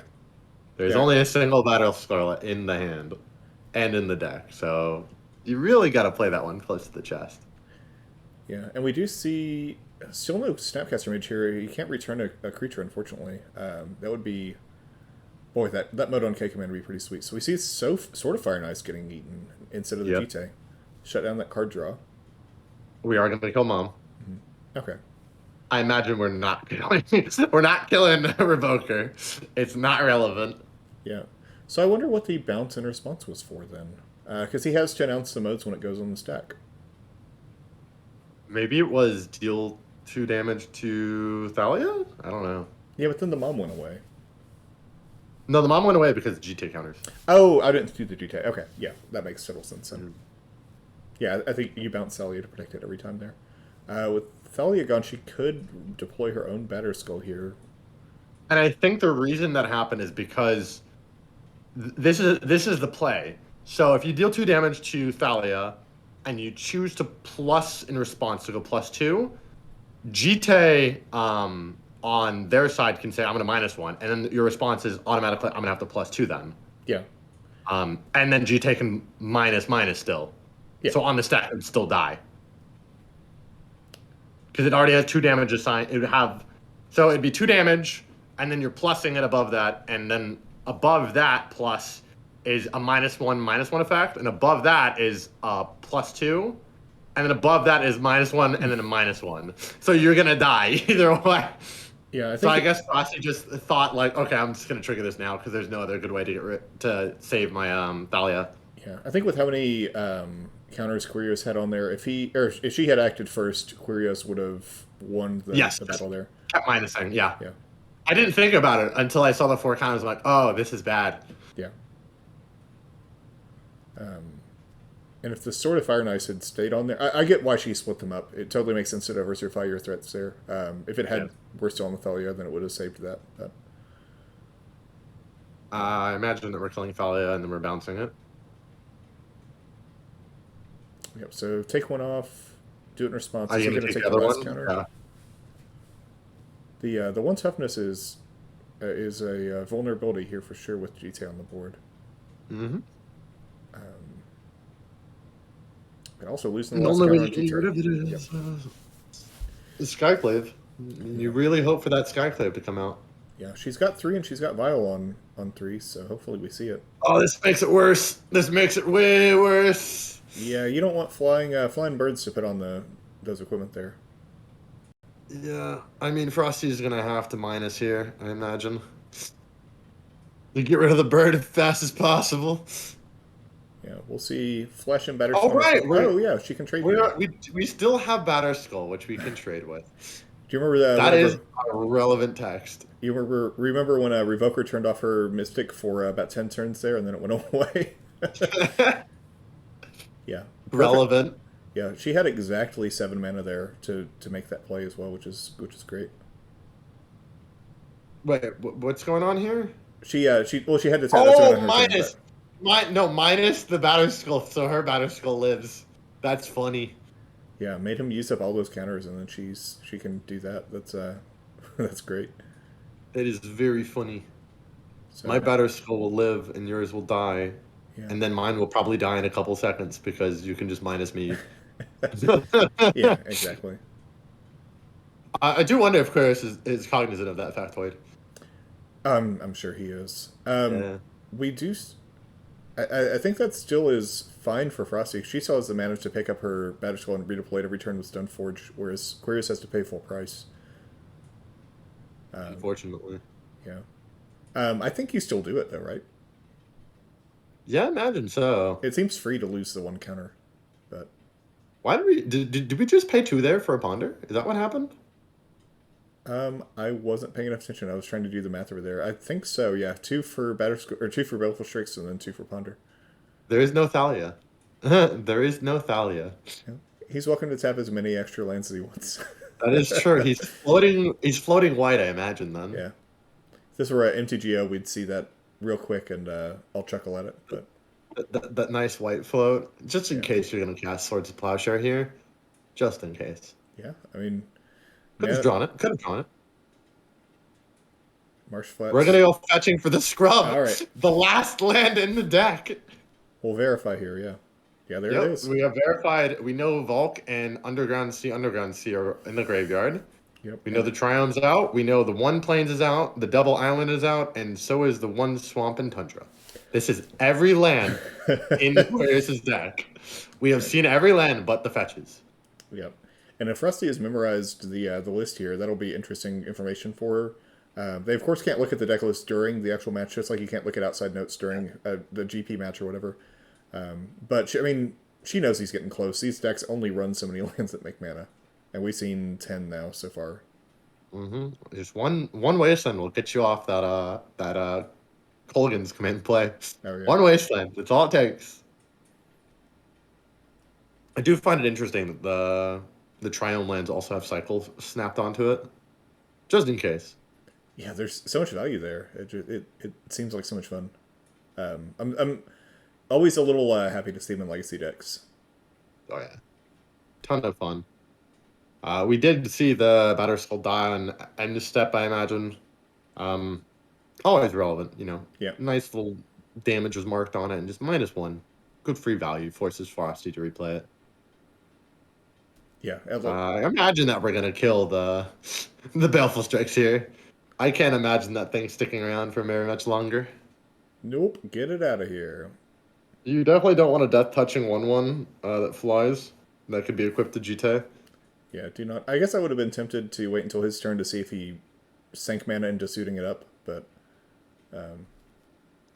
There's only a single Batterskull in the hand and in the deck, so you really got to play that one close to the chest. Yeah, and we do see still no Snapcaster Mage here. You can't return a creature, unfortunately. That would be... Boy, that mode on K Command would be pretty sweet. So we see Sword of Fire and Ice getting eaten instead of the GT. Shut down that card draw. We are going to kill Mom. Mm-hmm. Okay. I imagine we're not killing Revoker. It's not relevant. Yeah. So I wonder what the bounce in response was for then. Because he has 10 ounce the modes when it goes on the stack. Maybe it was deal 2 damage to Thalia? I don't know. Yeah, but then the mom went away. No, the mom went away because of GT counters. Oh, I didn't do the detail. Okay, yeah, that makes total sense then. Mhm. Yeah, I think you bounce Thalia to protect it every time there. With Thalia gone, she could deploy her own Batter Skull here. And I think the reason that happened is because this is the play. So if you deal 2 damage to Thalia, and you choose to plus in response to go +2, GT on their side can say I'm gonna -1, and then your response is automatically I'm gonna have to +2 then. Yeah, And then GT can minus still. yeah, So on the stack it would still die. Because it already has 2 damage assigned. It would have, so it'd be 2 damage, and then you're plussing it above that, and then above that plus is a -1 effect, and above that is a +2, and then above that is -1, and then a -1. So you're gonna die either way. yeah. So I guess Frosty just thought like, okay, I'm just gonna trigger this now because there's no other good way to to save my Thalia. Yeah, I think with how many counters Quirios had on there, if she had acted first, Quirios would have won Yes, the battle there. kept minusing. Yeah, Yeah, I didn't think about it until I saw the 4 counters. I'm like, oh, this is bad. yeah. And if the Sword of Fire and Ice had stayed on there, I get why she split them up. It totally makes sense to diversify your threats there. If it had were still on the Thalia, then it would have saved that. But I imagine that we're killing Thalia and then we're bouncing it. yep. So take one off. Do it in response. Are you going going to to take take the the other last one? counter. Yeah. The one toughness is a vulnerability here for sure with GTA on the board. Mm-hmm. And also losing The the last only counter way on to get rid of it GTA. is the Skyclave. You really hope for that Skyclave to come out. Yeah, she's got 3 and she's got Vial on 3, so hopefully we see it. Oh, this makes it worse. This makes it way worse. Yeah, you don't want flying birds to put on those equipment there. Yeah, I mean Frosty's gonna have to minus here, I imagine. To get rid of the bird as fast as possible. Yeah, we'll see Flesh and Batter Oh, Skull. right, Oh yeah, she can trade. We still have Batter Skull, which we can trade with. Do you remember that? That is a relevant text. You remember when Revoker turned off her Mystic for about 10 turns there, and then it went away. Yeah, Relevant. Yeah, she had exactly 7 mana there to make that play as well, which is great. Wait, what's going on here? She had to tap Oh, on her minus. turn, Minus the Batter Skull, so her Batter Skull lives. That's funny. yeah, made him use up all those counters, and then she can do that. That's that's great. It is very funny. So, My Batter Skull will live, and yours will die. yeah. And then mine will probably die in a couple seconds because you can just minus me. Yeah, exactly. I do wonder if Chris is cognizant of that factoid. I'm sure he is. Yeah. We do. I think that still is fine for Frosty. She still has the mana to pick up her Batter Skull and redeploy it every turn with Stoneforge, whereas Quirios has to pay full price. Unfortunately. Yeah. I think you still do it though, right? Yeah, I imagine so. It seems free to lose the 1 counter, but Why did we just pay 2 there for a ponder? Is that what happened? I wasn't paying enough attention. I was trying to do the math over there. I think so. Yeah, 2 for or 2 for Baleful Strix, and then 2 for Ponder. There is no Thalia. There is no Thalia. Yeah. He's welcome to tap as many extra lands as he wants. That is true. He's floating white, I imagine, then. Yeah. If this were at MTGO, we'd see that real quick, and I'll chuckle at it. But that nice white float, just in case you're gonna cast Swords of Plowshare here, just in case. yeah, I mean, Could have drawn it. Could have drawn it. Marsh Flats. We're gonna go fetching for the scrub. All right. The last land in the deck. We'll verify here. Yeah, yeah, there it is. We have verified. We know Volk and Underground Sea are in the graveyard. Yep. We know the Triome's out. We know the one Plains is out. The Double Island is out, and so is the one Swamp and Tundra. This is every land in Aquarius's deck. We have seen every land but the fetches. Yep. And if Rusty has memorized the list here, that'll be interesting information for her. They of course can't look at the deck list during the actual match, just like you can't look at outside notes during the GP match or whatever. But she knows he's getting close. These decks only run so many lands that make mana, and we've seen 10 now so far. Just one wasteland will get you off that Colgan's command play. Oh yeah. One wasteland. That's all it takes. I do find it interesting that the Triome lands also have cycles snapped onto it, just in case. Yeah, there's so much value there. It seems like so much fun. I'm always a little happy to see them in legacy decks. Oh yeah, ton of fun. We did see the Batter Skull die on end step, I imagine. Um, Always relevant, you know. Yeah, Nice little damage was marked on it, and just -1. Good free value forces Frosty to replay it. yeah. I imagine that we're gonna kill the the Baleful Strikes here. I can't imagine that thing sticking around for very much longer. Nope, get it out of here. You definitely don't want a death touching 1/1 that flies. That could be equipped to GT. Yeah, do not. I guess I would have been tempted to wait until his turn to see if he sank mana into suiting it up, but I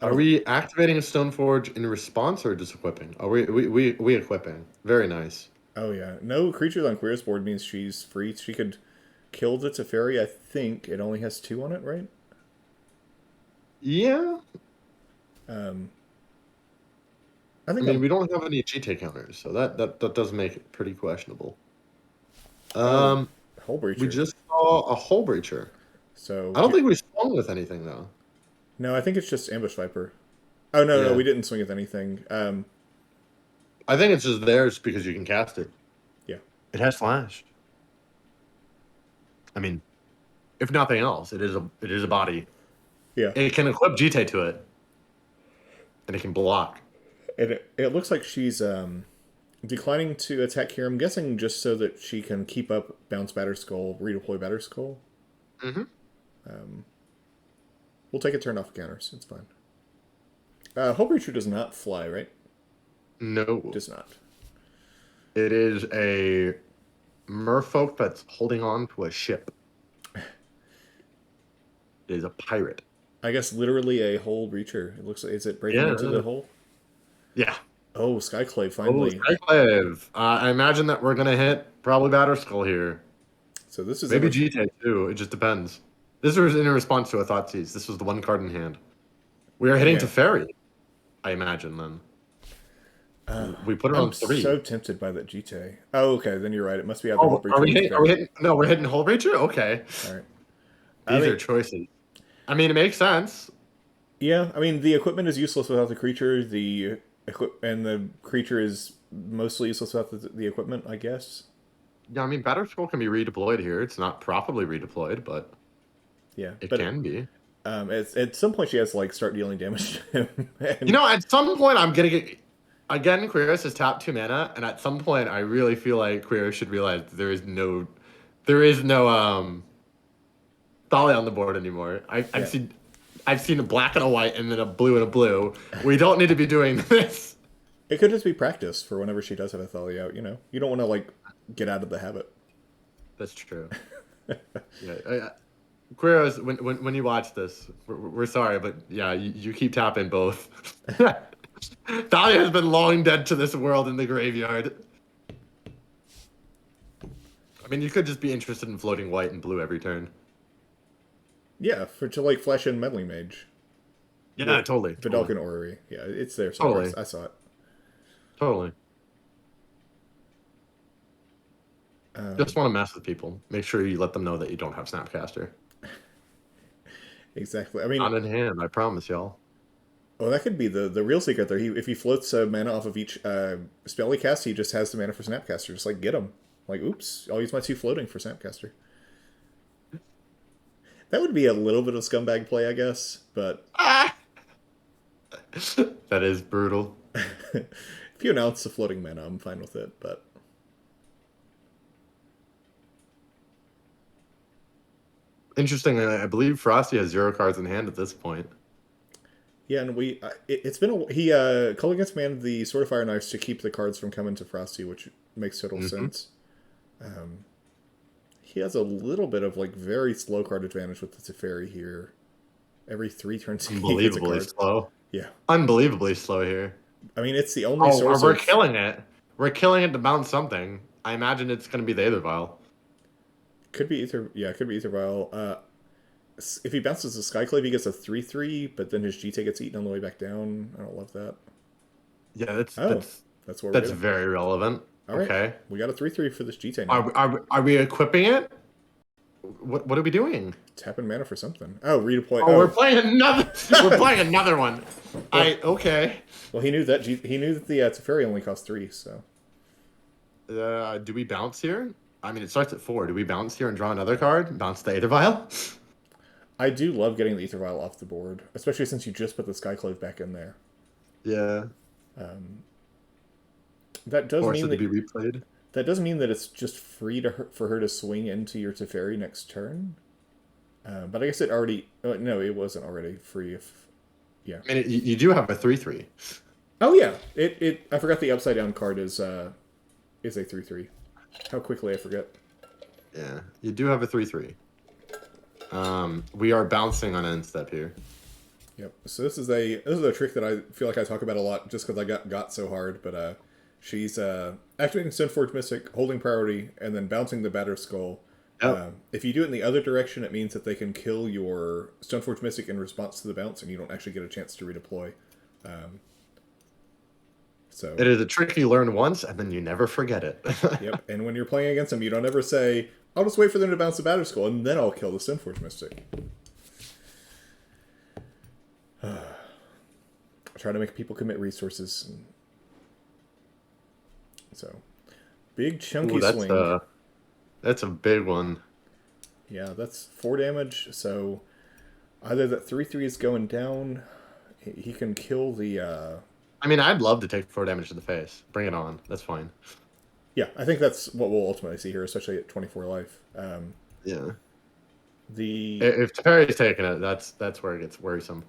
Are don't. we activating a Stoneforge in response or just equipping? Are we equipping? Very nice. Oh yeah, no creatures on Queer's board means she's free. She could kill the Teferi. I think it only has 2 on it, right? Yeah. Um, I I think mean, I'm. we don't have any GT counters, so that does make it pretty questionable. Oh, Um, Hull we Breacher. just saw a Hull Breacher. So I don't think we swung with anything though. no, I think it's just Ambush Viper. Oh no, Yeah, we didn't swing with anything. I think it's just theirs because you can cast it. Yeah, It has flash. I mean, if nothing else, it is a body. yeah. It can equip GT to it, and it can block. It looks like she's declining to attack here. I'm guessing just so that she can keep up bounce Batter Skull, redeploy Batter Skull. Mm-hmm. We'll take a turn off counters. It's fine. Hull Breacher does not fly, right? No, Does not. it is a merfolk that's holding on to a ship. It is a pirate. I guess literally a Hull Breacher. It looks like is it breaking Yeah. into the hole? Yeah. Oh, Skyclave Oh, finally. Skyclave. I imagine that we're gonna hit probably Batterskull here. So this is Maybe Ambush. GT too. It just depends. This was in response to a Thoughtseize. This was the one card in hand. We are hitting Yeah. to Fairy, I imagine then. We put her I'm on 3. so tempted by that GTA. Oh, okay. Then you're right. It must be either Hull Oh, Breacher or are we Fairy. hitting? No, we're hitting Hull Breacher? Okay. All right. I These are mean, choices. I mean, it makes sense. yeah. I mean, the equipment is useless without the creature. The creature is mostly useless without the equipment, I guess. Yeah, I mean, Batterskull can be redeployed here. It's not properly redeployed, but Yeah, it but can be. at some point she has to like start dealing damage to him. You know, at some point, I'm gonna get. Again, Queeros has tapped 2 mana, and at some point, I really feel like Queeros should realize there is no Thalia on the board anymore. Yeah, I've seen a black and a white, and then a blue and a blue. We don't need to be doing this. it could just be practice for whenever she does have a Thalia out. You don't want to like get out of the habit. That's true. Yeah, Queeros, when you watch this, we're sorry, but yeah, you keep tapping both. Thalia has been long dead to this world in the graveyard. I mean, you could just be interested in floating white and blue every turn. Yeah, to like flash in Meddling Mage, Yeah, totally. Vidalcan Orrery. Yeah, it's there somewhere. Totally. I saw it. Totally. Just want to mess with people. Make sure you let them know that you don't have Snapcaster. Exactly. I mean, Not in hand, I promise y'all. oh, that could be the real secret there. If he floats mana off of each spell he casts, he just has the mana for Snapcaster. Just like get him. Like, oops, I'll use my 2 floating for Snapcaster. That would be a little bit of scumbag play, I guess. But Ah! That is brutal. if you announce the floating mana, I'm fine with it. But Interesting. I believe Frosty has 0 cards in hand at this point. yeah, and it's been he Color Against Man the Sword of Fire Knives to keep the cards from coming to Frosty, which makes total sense. He has a little bit of like very slow card advantage with the Teferi here. Every 3 turns he gets a Unbelievably card. slow. Yeah, Unbelievably slow here. I mean it's the only Oh, source we're of killing it. We're killing it to bounce something. I imagine it's going to be the Aether Vial. Could be Ether. Yeah, it could be Ether Vial. If he bounces the Skyclave, he gets a 3/3, but then his GT gets eaten on the way back down. I don't love that. Yeah, that's Oh, that's that's what we're that's getting. very relevant. All right, Okay. we got a 3/3 for this GT now. Are we equipping it? What are we doing? Tapping mana for something. Oh, redeploy. Oh, we're Oh, playing another. We're playing another one. Okay. well, he knew that he knew that the Teferi only cost 3, so. Do we bounce here? I mean, it starts at 4. Do we bounce here and draw another card? Bounce the Aether Vial? I do love getting the Ether Vial off the board, especially since you just put the Skyclave back in there. Yeah. That does Force mean it to that be replayed. that doesn't mean that it's just free for her to swing into your Teferi next turn. But I guess it already. No, it wasn't already free. If yeah. I mean, you do have a 3/3. Oh yeah. It. I forgot the upside down card is a 3/3. How quickly I forget. Yeah, you do have a 3/3. We are bouncing on end step here. Yep. So this is a trick that I feel like I talk about a lot just because I got so hard. But she's activating Stoneforge Mystic, holding priority, and then bouncing the Batter Skull. Yep. If you do it in the other direction, it means that they can kill your Stoneforge Mystic in response to the bounce, and you don't actually get a chance to redeploy. So It is a trick you learn once, and then you never forget it. yep. And when you're playing against them, you don't ever say, "I'll just wait for them to bounce the Batter Skull, and then I'll kill the Stoneforge Mystic." Try to make people commit resources. So big chunky Ooh, swing. That's a big one. Yeah, that's 4 damage. So either that 3/3 is going down, he can kill the. I mean, I'd love to take 4 damage to the face. Bring it on. That's fine. Yeah, I think that's what we'll ultimately see here, especially at 24 life. Yeah. The If Teferi's taking it, that's where it gets worrisome.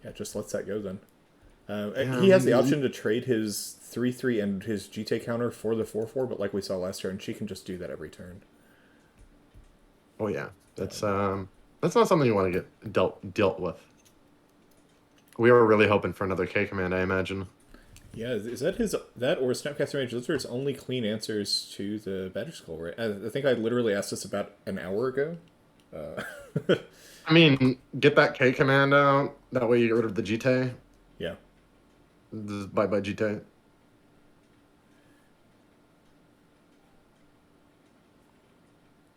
yeah, just lets that go then. Yeah, He has the option to trade his 3/3 and his GT counter for the 4/4, but like we saw last turn, she can just do that every turn. Oh yeah, that's not something you want to get dealt with. We were really hoping for another K command, I imagine. Yeah, is that or Snapcaster Mage? Those are his only clean answers to the Batter Skull, right? I think I literally asked this about an hour ago. I mean, get that K command out. That way you get rid of the GT. Yeah. Bye bye GT.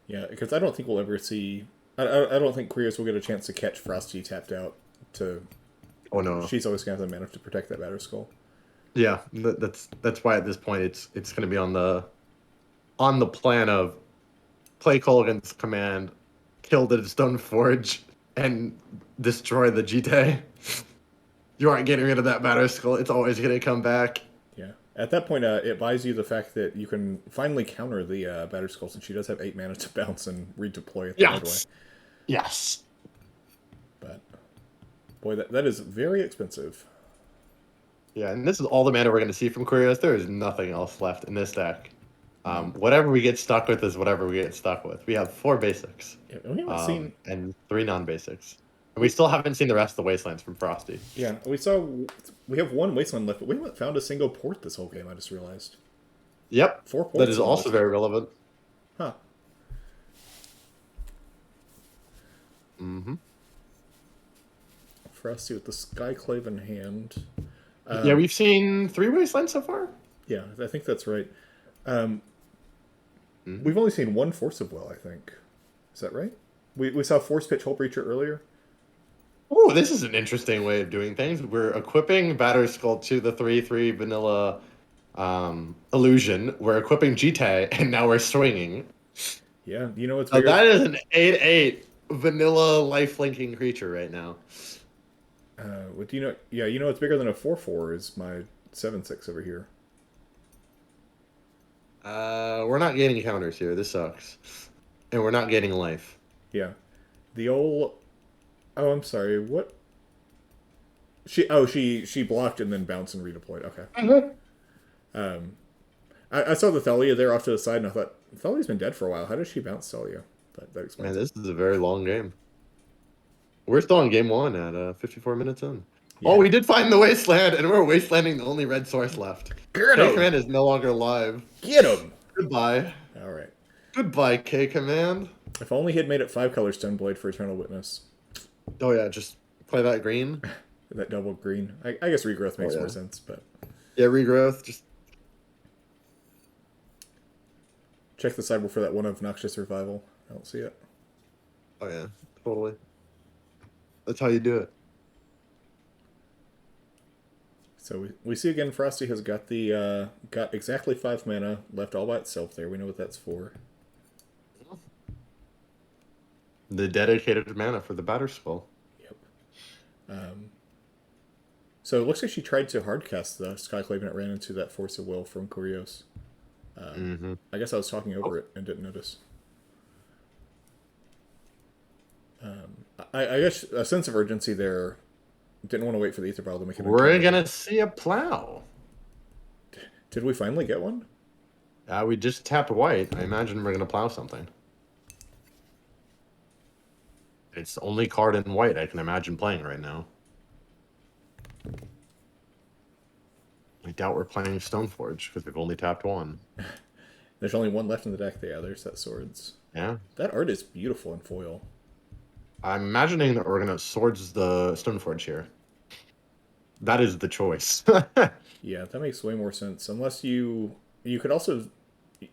Yeah, because I don't think we'll ever see. I don't think Queers will get a chance to catch Frosty tapped out. Oh no. She's always gonna have the mana to protect that Batter Skull. Yeah, that's why at this point it's going to be on the plan of play Colgan's command, kill the Stoneforge, and destroy the GT. You aren't getting rid of that Batter Skull. It's always going to come back. Yeah. At that point, it buys you the fact that you can finally counter the Batter Skull, since she does have 8 mana to bounce and redeploy it the right way. Yes. But boy, that is very expensive. Yeah, and this is all the mana we're going to see from Curios. There is nothing else left in this deck. Whatever we get stuck with is whatever we get stuck with. We have 4 basics. Yeah, we haven't seen. And 3 non-basics. And we still haven't seen the rest of the Wastelands from Frosty. Yeah, we have 1 Wasteland left, but we haven't found a single port this whole game. I just realized. Yep. 4 ports. That is also very relevant. Huh. Mm-hmm. Frosty with the Skyclave in hand. Yeah, we've seen 3 Wastelands so far. Yeah, I think that's right. We've only seen 1 Force of Will, I think. Is that right? We saw Force Pitch Hull Breacher earlier. Oh, this is an interesting way of doing things. We're equipping Batter Skull to the 3/3 vanilla illusion. We're equipping GT, and now we're swinging. Yeah, you know what's So bigger? that is an 8/8 vanilla life-linking creature right now. What do you know? Yeah, you know what's bigger than a 4/4 is my 7/6 over here. We're not gaining counters here. This sucks. And we're not gaining life. Yeah, the old. Oh, I'm sorry. What? She blocked and then bounced and redeployed. Okay. I saw the Thalia there off to the side, and I thought Thalia's been dead for a while. How does she bounce Thalia? That explains. Man, this is a very long game. We're still on game 1 at 54 minutes in. Yeah. Oh, we did find the Wasteland, and we're Wastelanding the only red source left. Get K him! command is no longer live. Get him! Goodbye. All right. Goodbye, K Command. If only he had made it 5-color Stoneblade for Eternal Witness. Oh yeah, just play that green. That double green. I guess regrowth Oh makes more yeah. sense, but Yeah, regrowth. Just check the sideboard for that one of Noxious Revival. I don't see it. oh yeah, totally. That's how you do it. So we see again Frosty has got the got exactly 5 mana left all by itself there. We know what that's for. The dedicated mana for the batter skull. Yep. So it looks like she tried to hardcast the Skyclave and it ran into that Force of Will from Kurios. Mm-hmm. I guess I was talking over Oh. it and didn't notice. I guess a sense of urgency there. Didn't want to wait for the Ether Vial to make it. We're gonna see a plow. Did we finally get one? We just tapped white. I imagine we're gonna plow something. It's the only card in white I can imagine playing right now. I doubt we're playing Stoneforge because we've only tapped one. There's only one left in the deck. Yeah, there's that Swords. Yeah. That art is beautiful in foil. I'm imagining that we're gonna swords the Stoneforge here. That is the choice. Yeah, that makes way more sense. Unless you could also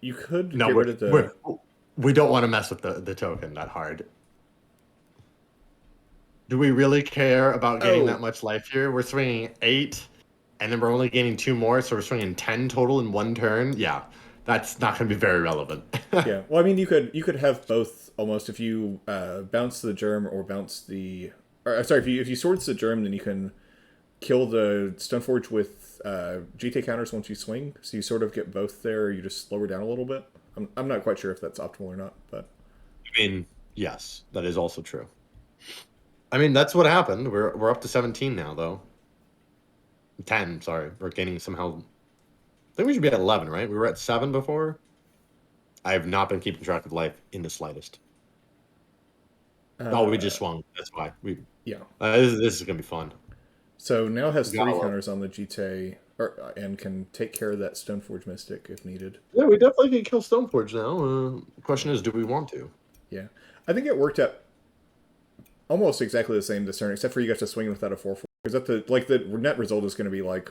you could No, get rid of the we don't want to mess with the token that hard. Do we really care about getting that much life here? We're swinging 8, and then we're only gaining 2 more, so we're swinging 10 total in one turn. Yeah, that's not going to be very relevant. Yeah, well, I mean, you could have both almost if you bounce the germ or bounce the. Or, sorry, if you swords the germ, then you can kill the Stoneforge with GT counters once you swing. So you sort of get both there. You just slow her down a little bit. I'm not quite sure if that's optimal or not, but I mean, yes, that is also true. I mean, that's what happened. We're up to 17 now, though. 10, sorry. We're gaining somehow. I think we should be at 11, right? We were at 7 before. I have not been keeping track of life in the slightest. Oh, we just swung. That's why. Yeah. This is gonna be fun. So now has Got 3 it. counters on the GT, and can take care of that Stoneforge Mystic if needed. Yeah, we definitely can kill Stoneforge now. The question is, do we want to? Yeah, I think it worked out almost exactly the same this turn, except for you got to swing without a 4/4. Because the net result is going to be like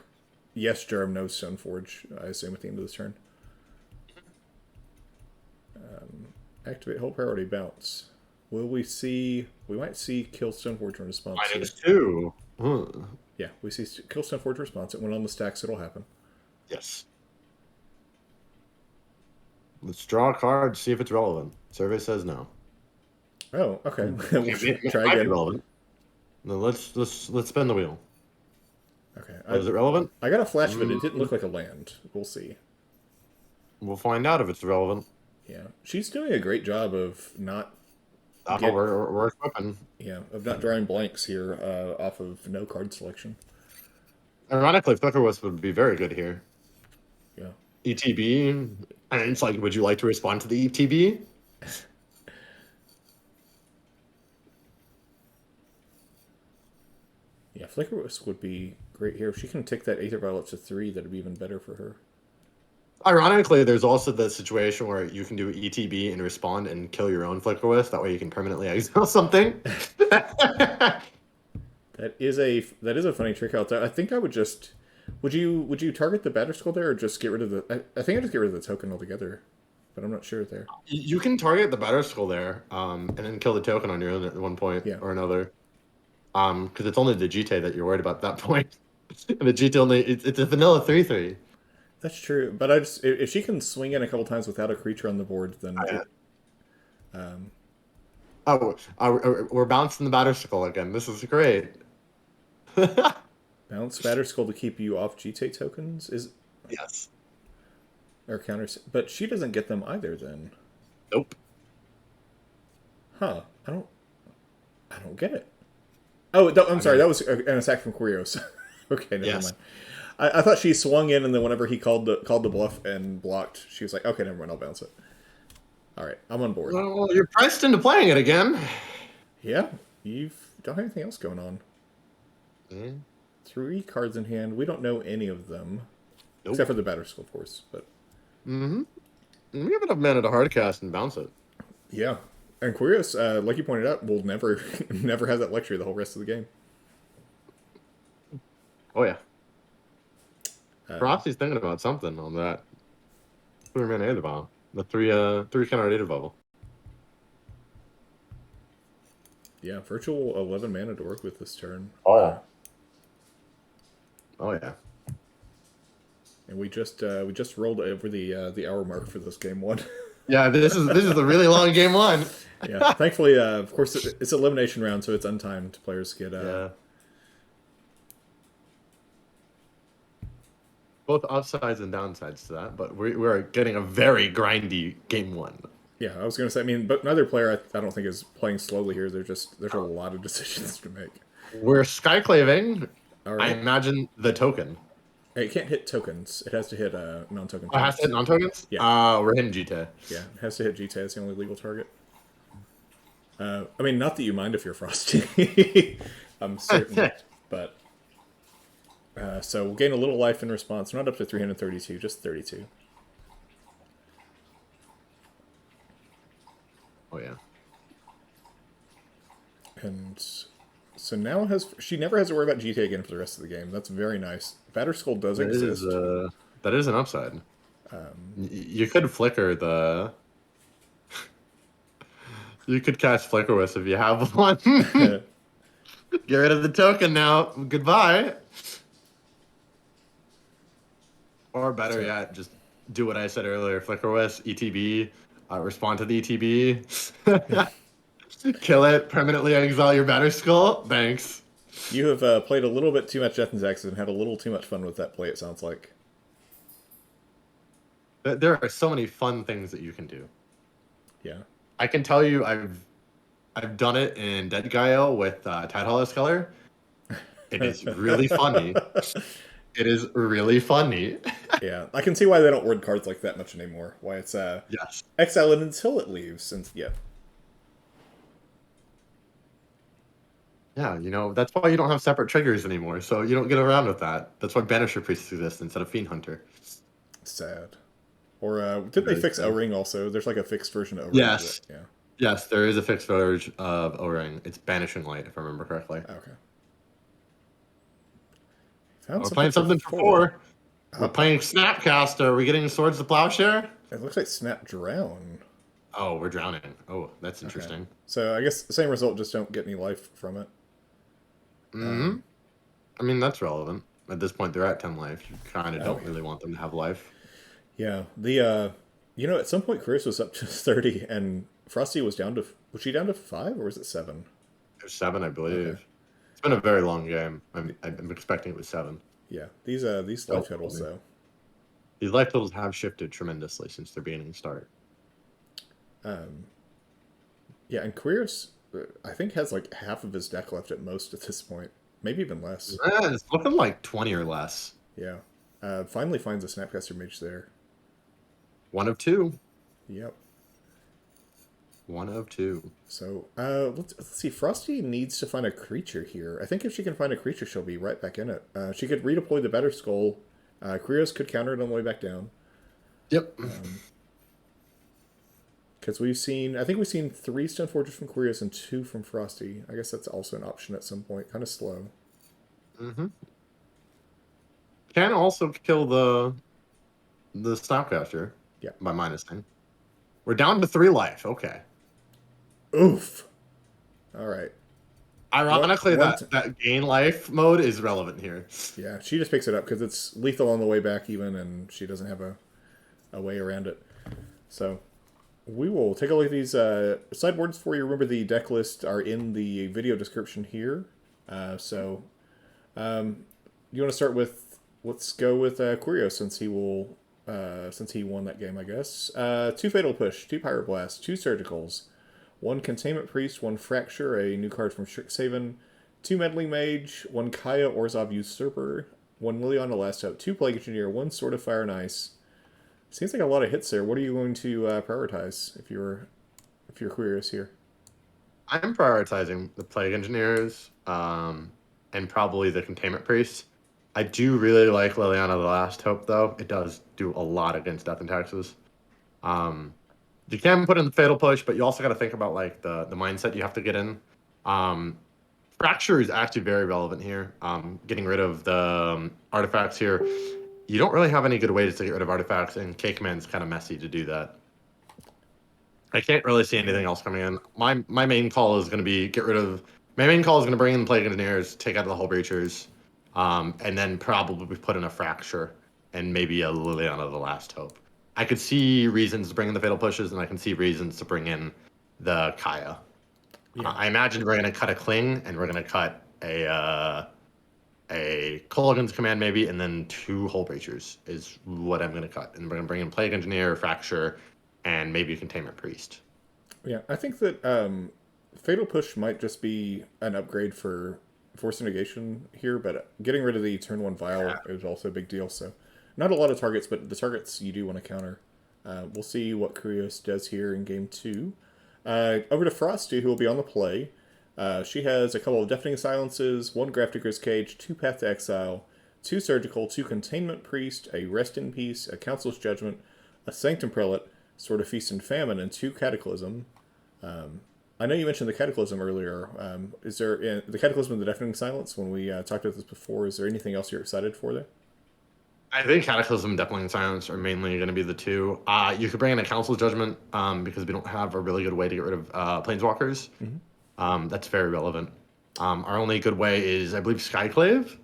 yes germ, no Stoneforge. I assume at the end of this turn. Activate whole priority bounce. Will we see? We might see kill Stoneforge in response. -2. Huh. Yeah, we see kill Stoneforge response. It went on the stacks. It'll happen. Yes. Let's draw a card. See if it's relevant. Survey says no. Oh, okay. It Try might be again. relevant. No, let's spin the wheel. Okay. Is it relevant? I got a flash, but it didn't look like a land. We'll see. We'll find out if it's relevant. Yeah, she's doing a great job of not. We're equipping. Yeah, of not drawing blanks here off of no card selection. Ironically, Flicker Wisp would be very good here. Yeah. ETB, and it's like, would you like to respond to the ETB? Yeah, Flicker Wisp would be great here. If she can take that Aether Vial up to 3, that'd be even better for her. Ironically, there's also the situation where you can do ETB and respond and kill your own Flicker Wisp. That way you can permanently exile something. That is a funny trick out there. I think I would just. Would you target the Batter Skull there, or just get rid of the? I think I just get rid of the token altogether, but I'm not sure there. You can target the Batter Skull there, and then kill the token on your own at one point or another. Because it's only the GT that you're worried about at that point. And the GT only it's a vanilla 3/3. That's true, but I just if she can swing in a couple times without a creature on the board, then. We're bouncing the Batter Skull again. This is great. Bounce Batter Skull to keep you off GT tokens is. Yes. Or counters, but she doesn't get them either. Then. Nope. Huh? I don't get it. Oh, I'm sorry. That was an attack from Kurios. Okay, never mind. I thought she swung in, and then whenever he called the bluff and blocked, she was like, "Okay, never mind. I'll bounce it." All right, I'm on board. Well, you're pressed into playing it again. Yeah, you don't have anything else going on. 3 cards in hand. We don't know any of them, except for the Batter Skull, of course. But We have enough mana to hardcast and bounce it. Yeah, and Quirios, like you pointed out, will never never have that luxury the whole rest of the game. Oh yeah. Um, Frosty's thinking about something on that 3 mana Aether Vial. The three counter Aether bubble. yeah, virtual 11 mana to work with this turn. Oh yeah. Oh yeah. And we just rolled over the hour mark for this game one. Yeah, this is the really long game one. Yeah, thankfully, of course, it's elimination round, so it's untimed. Players get Yeah. Both upsides and downsides to that, but we're getting a very grindy game one. yeah. I was gonna say, I mean, but neither player I don't think is playing slowly here. There's a lot of decisions to make. We're skyclaving. All I right, imagine the token. it can't hit tokens. It has to hit non-token Oh, it has to hit targets. non-tokens? Yeah, We're hitting GTA. yeah, it has to hit GTA. It's the only legal target. I mean, not that you mind if you're Frosty. I'm certain, but so we'll gain a little life in response. Not up to 332, just 32. Oh yeah. And so now she never has to worry about GTA again for the rest of the game. That's very nice. Batterskull does exist. That is an upside. You could flicker the. You could cast Flicker Wisp if you have one. Get rid of the token now. Goodbye. Or better yet, just do what I said earlier. Flicker Wisp, ETB, respond to the ETB. Kill it, permanently exile your Batterskull. Thanks. You have played a little bit too much Death and Taxes and had a little too much fun with that play, it sounds like. There are so many fun things that you can do. Yeah. I can tell you I've done it in Dead Gaio with Tideholic Color. It is really funny. It is really funny. Yeah. I can see why they don't word cards like that much anymore. Why it's Yes. exile it until it leaves. And yeah. Yeah, that's why you don't have separate triggers anymore, so you don't get around with that. That's why Banisher Priest exists instead of Fiend Hunter. Sad. Or did they Very fix sad. O-Ring also? There's like a fixed version of O-Ring. Yes. Yeah. Yes, there is a fixed version of O-Ring. It's Banishing Light, if I remember correctly. Okay. Found We're playing something for 4. We're playing Snapcaster. Are we getting Swords to Plowshare? It looks like Snap Drown. Oh, we're drowning. Oh, that's interesting. Okay. So I guess the same result, just don't get any life from it. Mm-hmm. I mean, that's relevant. At this point, they're at 10 life. You kind of don't yeah. really want them to have life. Yeah. The at some point Chris was up to 30 and Frosty was was she down to 5 or was it 7? It was 7, I believe. Okay. It's been a very long game. I'm expecting it was 7. Yeah. These life totals though. These life totals have shifted tremendously since their beginning start. Yeah, and Queers, I think, has like half of his deck left at most at this point. Maybe even less. Yeah, it's looking like 20 or less. Yeah. Finally finds a Snapcaster Mage there. 1 of 2. Yep. 1 of 2. So, let's see. Frosty needs to find a creature here. I think if she can find a creature, she'll be right back in it. She could redeploy the Better Skull. Krios could counter it on the way back down. Yep. Because I think we've seen 3 Stone Forges from Quirios and 2 from Frosty. I guess that's also an option at some point. Kind of slow. Mm-hmm. Can also kill the Snapcaster. Yeah. By minusing. We're down to 3 life. Okay. Oof. All right. Ironically, that gain life mode is relevant here. Yeah, she just picks it up because it's lethal on the way back even, and she doesn't have a way around it. So we will take a look at these sideboards for you. Remember, the deck lists are in the video description here. You want to start with? Let's go with Quirios since he won that game, I guess. 2 Fatal Push, 2 Pyroblast, 2 Surgicals, 1 Containment Priest, 1 Fracture, a new card from Strixhaven, 2 Meddling Mage, 1 Kaya Orzhov Usurper, 1 Liliana Last Hope, 2 Plague Engineer, 1 Sword of Fire and Ice. Seems like a lot of hits there. What are you going to prioritize if you're Quirios here? I'm prioritizing the Plague Engineers and probably the Containment Priest. I do really like Liliana the Last Hope, though. It does do a lot against Death and Taxes. You can put in the fatal push, but you also got to think about like the mindset you have to get in. Um, Fracture is actually very relevant here. Getting rid of the artifacts here. You don't really have any good ways to get rid of artifacts, and K Command's kind of messy to do that. I can't really see anything else coming in. My main call is going to be get rid of. My main call is going to bring in the Plague Engineers, take out the Hull Breachers, and then probably put in a Fracture and maybe a Liliana the Last Hope. I could see reasons to bring in the Fatal Pushes, and I can see reasons to bring in the Kaya. Yeah. I imagine we're going to cut a Kling, and we're going to cut a Kolaghan's Command maybe, and then 2 Hull Breachers is what I'm going to cut. And we're going to bring in Plague Engineer, Fracture, and maybe a Containment Priest. Yeah, I think that Fatal Push might just be an upgrade for Force Negation here, but getting rid of the turn 1 Vial is also a big deal, so not a lot of targets, but the targets you do want to counter. We'll see what Kurios does here in Game 2. Over to Frosty, who will be on the play. She has a couple of Deafening Silences, 1 Grafdigger's Cage, 2 Path to Exile, 2 Surgical, 2 Containment Priest, a Rest in Peace, a Council's Judgment, a Sanctum Prelate, Sword of Feast and Famine, and 2 Cataclysm. I know you mentioned the Cataclysm earlier. Is there the Cataclysm and the Deafening Silence? When we talked about this before, is there anything else you're excited for there? I think Cataclysm and Deafening Silence are mainly going to be the 2. You could bring in a Council's Judgment because we don't have a really good way to get rid of Planeswalkers. That's very relevant. Our only good way is, I believe, Skyclave.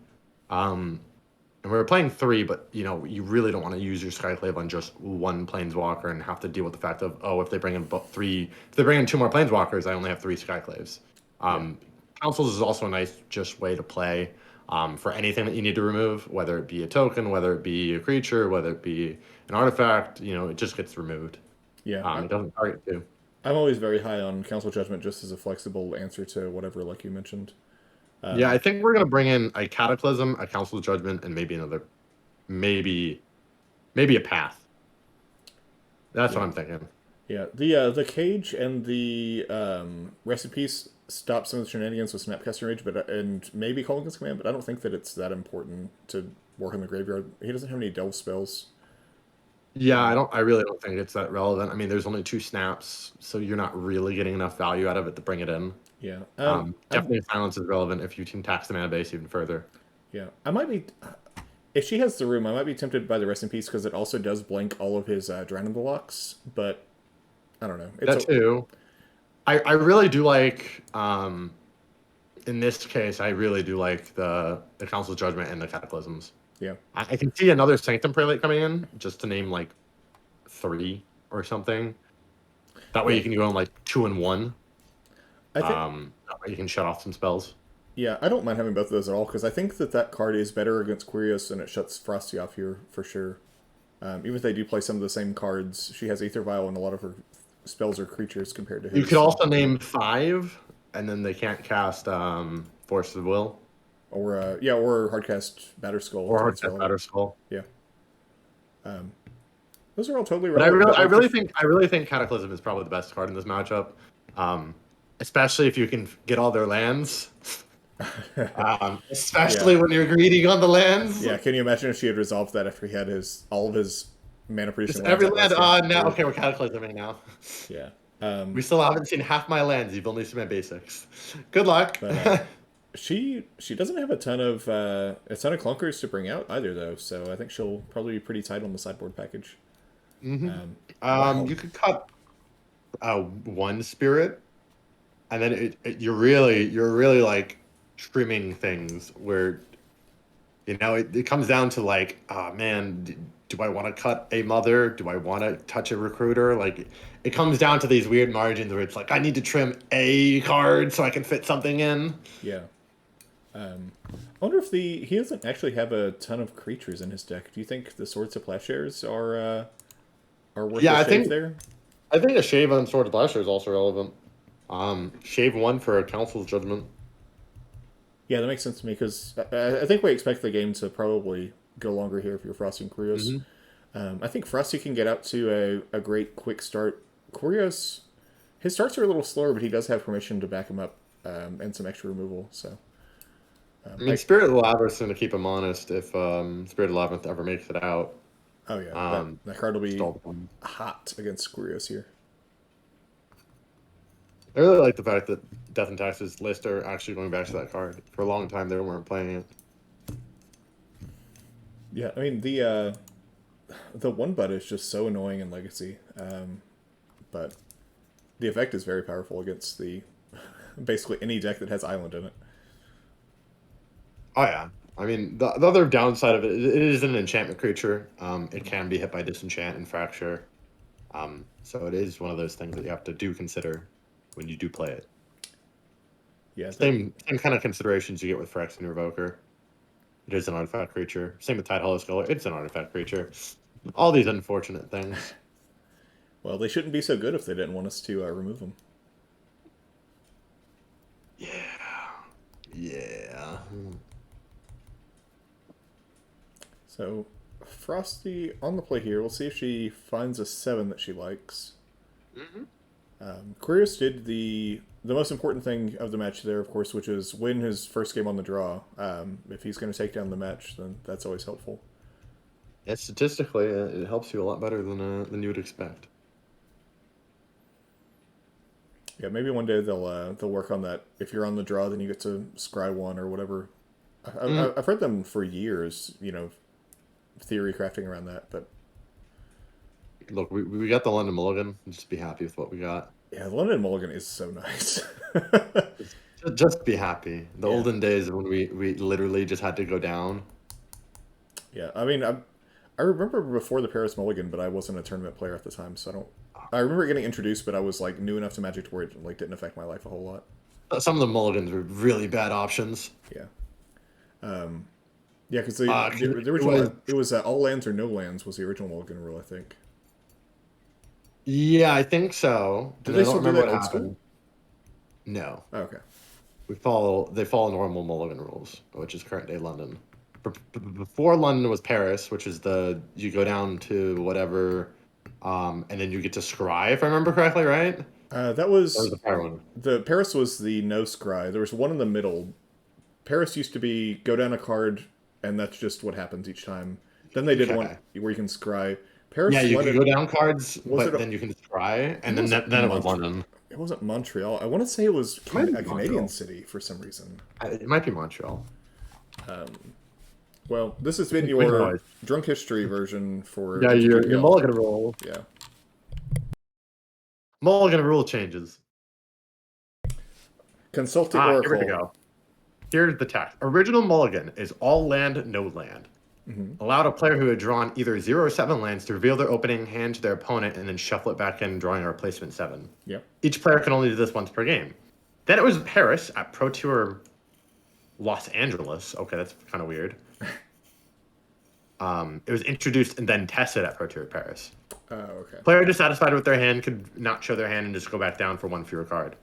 And we were playing 3, but you know you really don't want to use your Skyclave on just 1 Planeswalker and have to deal with the fact of, oh, if they bring in 3, if they bring in 2 more Planeswalkers, I only have 3 Skyclaves. Councils is also a nice just way to play for anything that you need to remove, whether it be a token, whether it be a creature, whether it be an artifact. You know, it just gets removed. Yeah, It doesn't target you. I'm always very high on Council Judgment just as a flexible answer to whatever, like you mentioned. Yeah, I think we're gonna bring in a Cataclysm, a Council Judgment, and maybe another, maybe a Path. That's what I'm thinking. Yeah, the Cage and the Rest in Peace stop some of the shenanigans with Snapcaster Rage, but and maybe Kolaghan's Command, but I don't think that it's that important to work in the graveyard. He doesn't have any delve spells. Yeah, I really don't think it's that relevant. I mean, there's only 2 snaps, so you're not really getting enough value out of it to bring it in. Yeah. Definitely silence is relevant if you can tax the mana base even further. Yeah. I might be. If she has the room, I might be tempted by the Rest in Peace because it also does blank all of his Drown blocks, but I don't know. That too. I really do like, in this case, I really do like the Council's Judgment and the Cataclysms. Yeah. I can see another Sanctum Prelate coming in, just to name like 3 or something. That way you can go on like 2 and 1. I think you can shut off some spells. Yeah, I don't mind having both of those at all because I think that that card is better against Quirios and it shuts Frosty off here for sure. Even if they do play some of the same cards, she has Aether Vial and a lot of her spells are creatures compared to his. You could also name 5, and then they can't cast Force of Will. Or or Hardcast Batterskull. Or Hardcast Batterskull. Yeah. Those are all totally relevant. But I really think Cataclysm is probably the best card in this matchup. Especially if you can get all their lands. Especially when you're greedy on the lands. Yeah, can you imagine if she had resolved that after he had all of his mana producing lands? Every land. Now okay, we're Cataclysming now. Yeah. We still haven't seen half my lands. You've only seen my basics. Good luck. But, she doesn't have a ton of clunkers to bring out either though, so I think she'll probably be pretty tight on the sideboard package. Wow. You could cut 1 spirit, and then you're really like trimming things where, you know, it comes down to like, oh man, do I want to cut a mother? Do I want to touch a recruiter? Like, it comes down to these weird margins where it's like, I need to trim a card so I can fit something in. Yeah. I wonder if he doesn't actually have a ton of creatures in his deck. Do you think the Swords of Plowshares are worth a shave there? I think a shave on Swords of Plowshares is also relevant. Shave 1 for a Council's Judgment. Yeah, that makes sense to me because I think we expect the game to probably go longer here if you're Frosty and Kurios. I think Frosty can get out to a great quick start. Kurios, his starts are a little slower, but he does have permission to back him up and some extra removal. So, I mean, Spirit of the Labyrinth is going to keep him honest if Spirit of the Labyrinth ever makes it out. Oh yeah, Um, that card will be Stoneblade. hot against Kurios here. I really like the fact that Death and Taxes list are actually going back to that card. For a long time, they weren't playing it. Yeah, I mean the one butt is just so annoying in Legacy, but the effect is very powerful against the basically any deck that has Island in it. Oh yeah. I mean, the other downside of it, it is an enchantment creature. It can be hit by disenchant and fracture. So it is one of those things that you have to do consider when you do play it. Yeah, that Same kind of considerations you get with Phyrex and Revoker. It is an artifact creature. Same with Tide Hollow Sculler. It's an artifact creature. All these unfortunate things. well, they shouldn't be so good if they didn't want us to remove them. Yeah. Yeah. So Frosty on the play here. We'll see if she finds a 7 that she likes. Mm-hmm. Curious did the most important thing of the match there, of course, which is win his first game on the draw. If he's going to take down the match, then that's always helpful. Yeah, statistically, it helps you a lot better than you would expect. Yeah, maybe one day they'll work on that. If you're on the draw, then you get to scry one or whatever. Mm. I've heard them for years, theory crafting around that. But Look, we got the London Mulligan. Just be happy with what we got. yeah, the London Mulligan is so nice. Just be happy. The Yeah. olden days when we literally just had to go down. Yeah, I mean, I remember before the Paris Mulligan, but I wasn't a tournament player at the time, so I don't. I remember getting introduced, but I was like new enough to Magic to where it like didn't affect my life a whole lot. Some of the Mulligans were really bad options. Yeah. Yeah, because the It original it was all lands or no lands was the original Mulligan rule, I think. Yeah, I think so. Did And they I don't still do remember that what old happened. school? No, Oh, okay. they follow normal Mulligan rules, which is current day London. Before London was Paris, which is you go down to whatever, and then you get to scry, if I remember correctly, right? That Or was was the fire one? the Paris was the no scry. There was one in the middle. Paris used to be go down a card, and that's just what happens each time. Then they did one Okay. where you can scry. Yeah, Paris you could London go down cards, was but it? then you can scry, It and then wasn't then it was London. It wasn't Montreal. I want to say it was It might be a Canadian Montreal. city for some reason. It might be Montreal. Well, this has been We your know it. drunk history version for Yeah, your MTGPL. Mulligan rule. Yeah. Mulligan rule changes. Consult the Here we Oracle. go. Here's the text. Original Mulligan is all land, no land. Allowed a player who had drawn either 0 or 7 lands to reveal their opening hand to their opponent and then shuffle it back in, drawing a replacement 7. Yep. Each player can only do this once per game. Then it was Paris at Pro Tour Los Angeles. Okay, that's kind of weird. It was introduced and then tested at Pro Tour Paris. Oh, okay. Player dissatisfied with their hand could not show their hand and just go back down for one fewer card.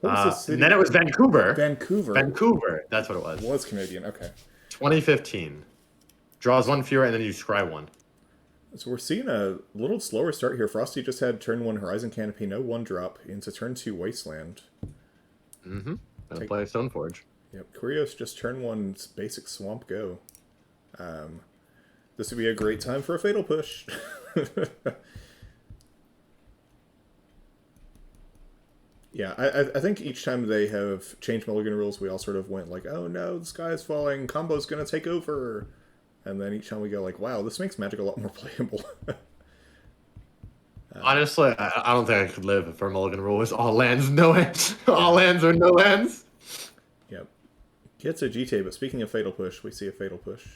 What was the city? And then it was Vancouver. Vancouver. Vancouver, that's what it was. Was Canadian. Okay. 2015. Draws one fewer and then you scry one. So we're seeing a little slower start here. Frosty just had turn 1 Horizon Canopy, no 1-drop, into turn 2 Wasteland. Mm-hmm. Gonna play Stoneforge. Yep. Kurios just turn 1 basic Swamp Go. This would be a great time for a Fatal Push. Yeah, I think each time they have changed Mulligan rules, we all sort of went like, oh no, the sky is falling, combo's gonna take over. And then each time we go like, wow, this makes Magic a lot more playable. Honestly, I don't think I could live if our Mulligan rule was all lands, no lands. All lands or no lands. Yep. Gets a GTA, but speaking of Fatal Push, we see a Fatal Push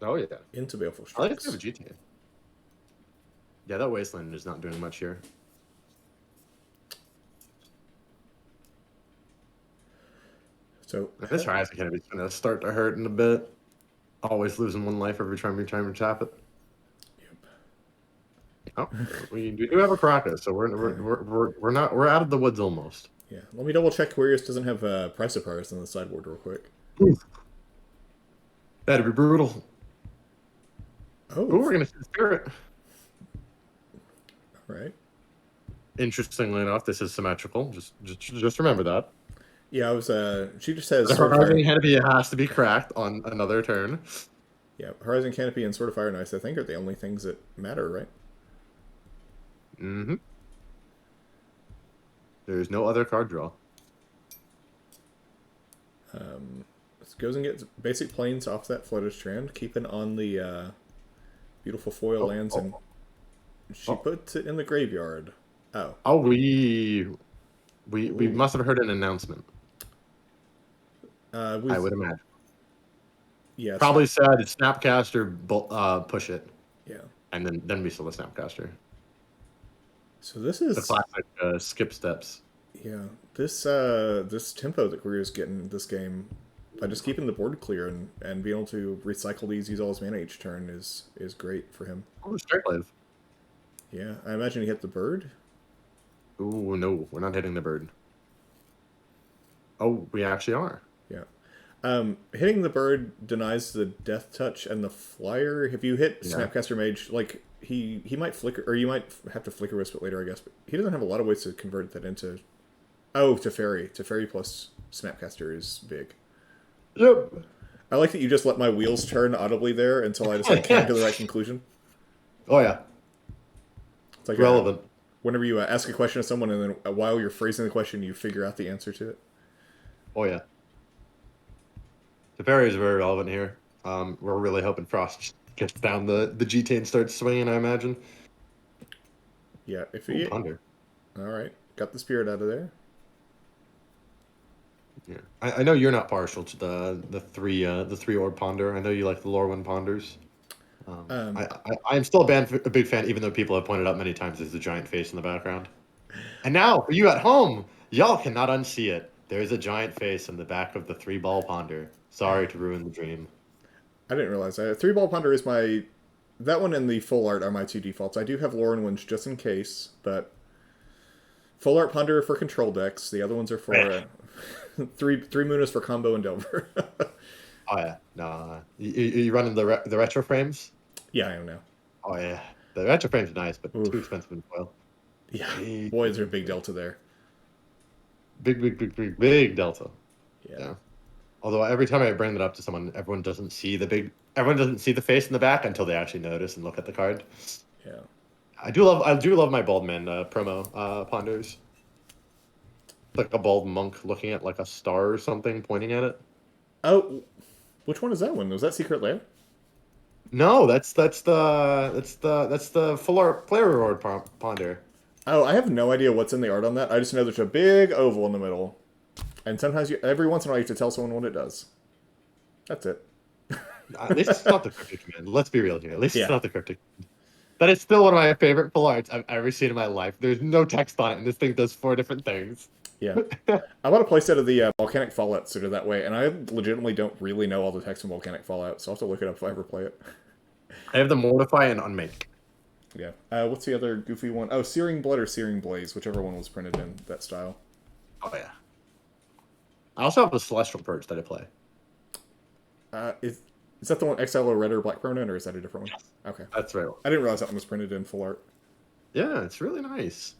Oh, yeah. into Baleful I like Strikes. to have a GTA. Yeah, that Wasteland is not doing much here. So This Horizon Canopy is going to start to hurt in a bit. Always losing 1 life every time you're trying to tap it. Oh, we do have a Caracas, so we're out of the woods almost. yeah, let me double check Quirius doesn't have Price of Pirates on the sideboard real quick. That'd be brutal. Oh, Ooh, we're gonna see the Spirit. all right. Interestingly enough, this is symmetrical. Just remember that. Yeah, I was. She just has. The Swordfire. Horizon Canopy has to be cracked on another turn. Yeah, Horizon Canopy and Sword of Fire and Ice, I think, are the only things that matter, right? Mm-hmm. There's no other card draw. It goes and gets basic planes off that Flooded Strand, keeping on the beautiful foil Oh, lands, and oh, she oh, puts it in the graveyard. Oh. oh. We Ooh. must have heard an announcement. I With would imagine. yeah, Probably said Snapcaster, push it, yeah. and then we saw the Snapcaster. So this The is classic skip steps. yeah. This tempo that Korea's getting this game by just keeping the board clear and being able to recycle these, use all his mana each turn is great for him. Oh, straight live. Yeah, I imagine he hit the bird. Ooh, no, we're not hitting the bird. Oh, we actually are. Yeah. Hitting the bird denies the death touch and the flyer. If you hit Yeah. Snapcaster Mage, like he might flicker, or you might have to flicker wisp it later, I guess. But he doesn't have a lot of ways to convert that into. Oh, to fairy. To fairy plus Snapcaster is big. Yep. I like that you just let my wheels turn audibly there until I just like came to the right conclusion. Oh yeah. It's like Relevant. whenever you ask a question to someone, and then while you're phrasing the question, you figure out the answer to it. Oh yeah. The fairy is very relevant here. We're really hoping Frost gets down the GT and starts swinging, I imagine. Yeah, if Ooh, he. Ponder. All right, got the spirit out of there. Yeah. I know you're not partial to the three orb ponder. I know you like the Lorwyn ponders. Um, I'm still a big fan, even though people have pointed out many times there's a giant face in the background. And now, for you at home, y'all cannot unsee it. There is a giant face in the back of the three ball ponder. Sorry to ruin the dream. I didn't realize that. Three ball ponder is my. That one and the full art are my two defaults. I do have Lauren Winch just in case, but full art ponder for control decks. The other ones are for three Munas for combo and Delver. Oh yeah, no, you running the retro frames? Yeah, I am now. Oh yeah, the retro frames are nice, but too Oof. expensive in foil. Yeah, Big, boy, is there a big delta there. big delta. Yeah, Yeah. Although every time I bring that up to someone, everyone doesn't see the face in the back until they actually notice and look at the card. yeah. I do love my bald man promo ponders. Like a bald monk looking at like a star or something, pointing at it. Oh, which one is that one? Was that Secret Lair? No, that's the full art player reward ponder. Oh, I have no idea what's in the art on that. I just know there's a big oval in the middle, and sometimes every once in a while you have to tell someone what it does. That's it. At least it's not the cryptic command. Let's be real here. At least it's Yeah, not the cryptic. That is still one of my favorite full arts I've ever seen in my life. There's no text on it, and this thing does 4 different things. yeah. I bought a playset of the Volcanic Fallout suited that way, and I legitimately don't really know all the text in Volcanic Fallout, so I'll have to look it up if I ever play it. I have the Mortify and Unmake. Yeah. What's the other goofy one? Oh, Searing Blood or Searing Blaze, whichever one was printed in that style. Oh yeah. I also have a Celestial Purge that I play. Is that the one Exile or Red or Black Permanent, or is that a different one? Okay. That's right. I didn't realize that one was printed in full art. Yeah, it's really nice.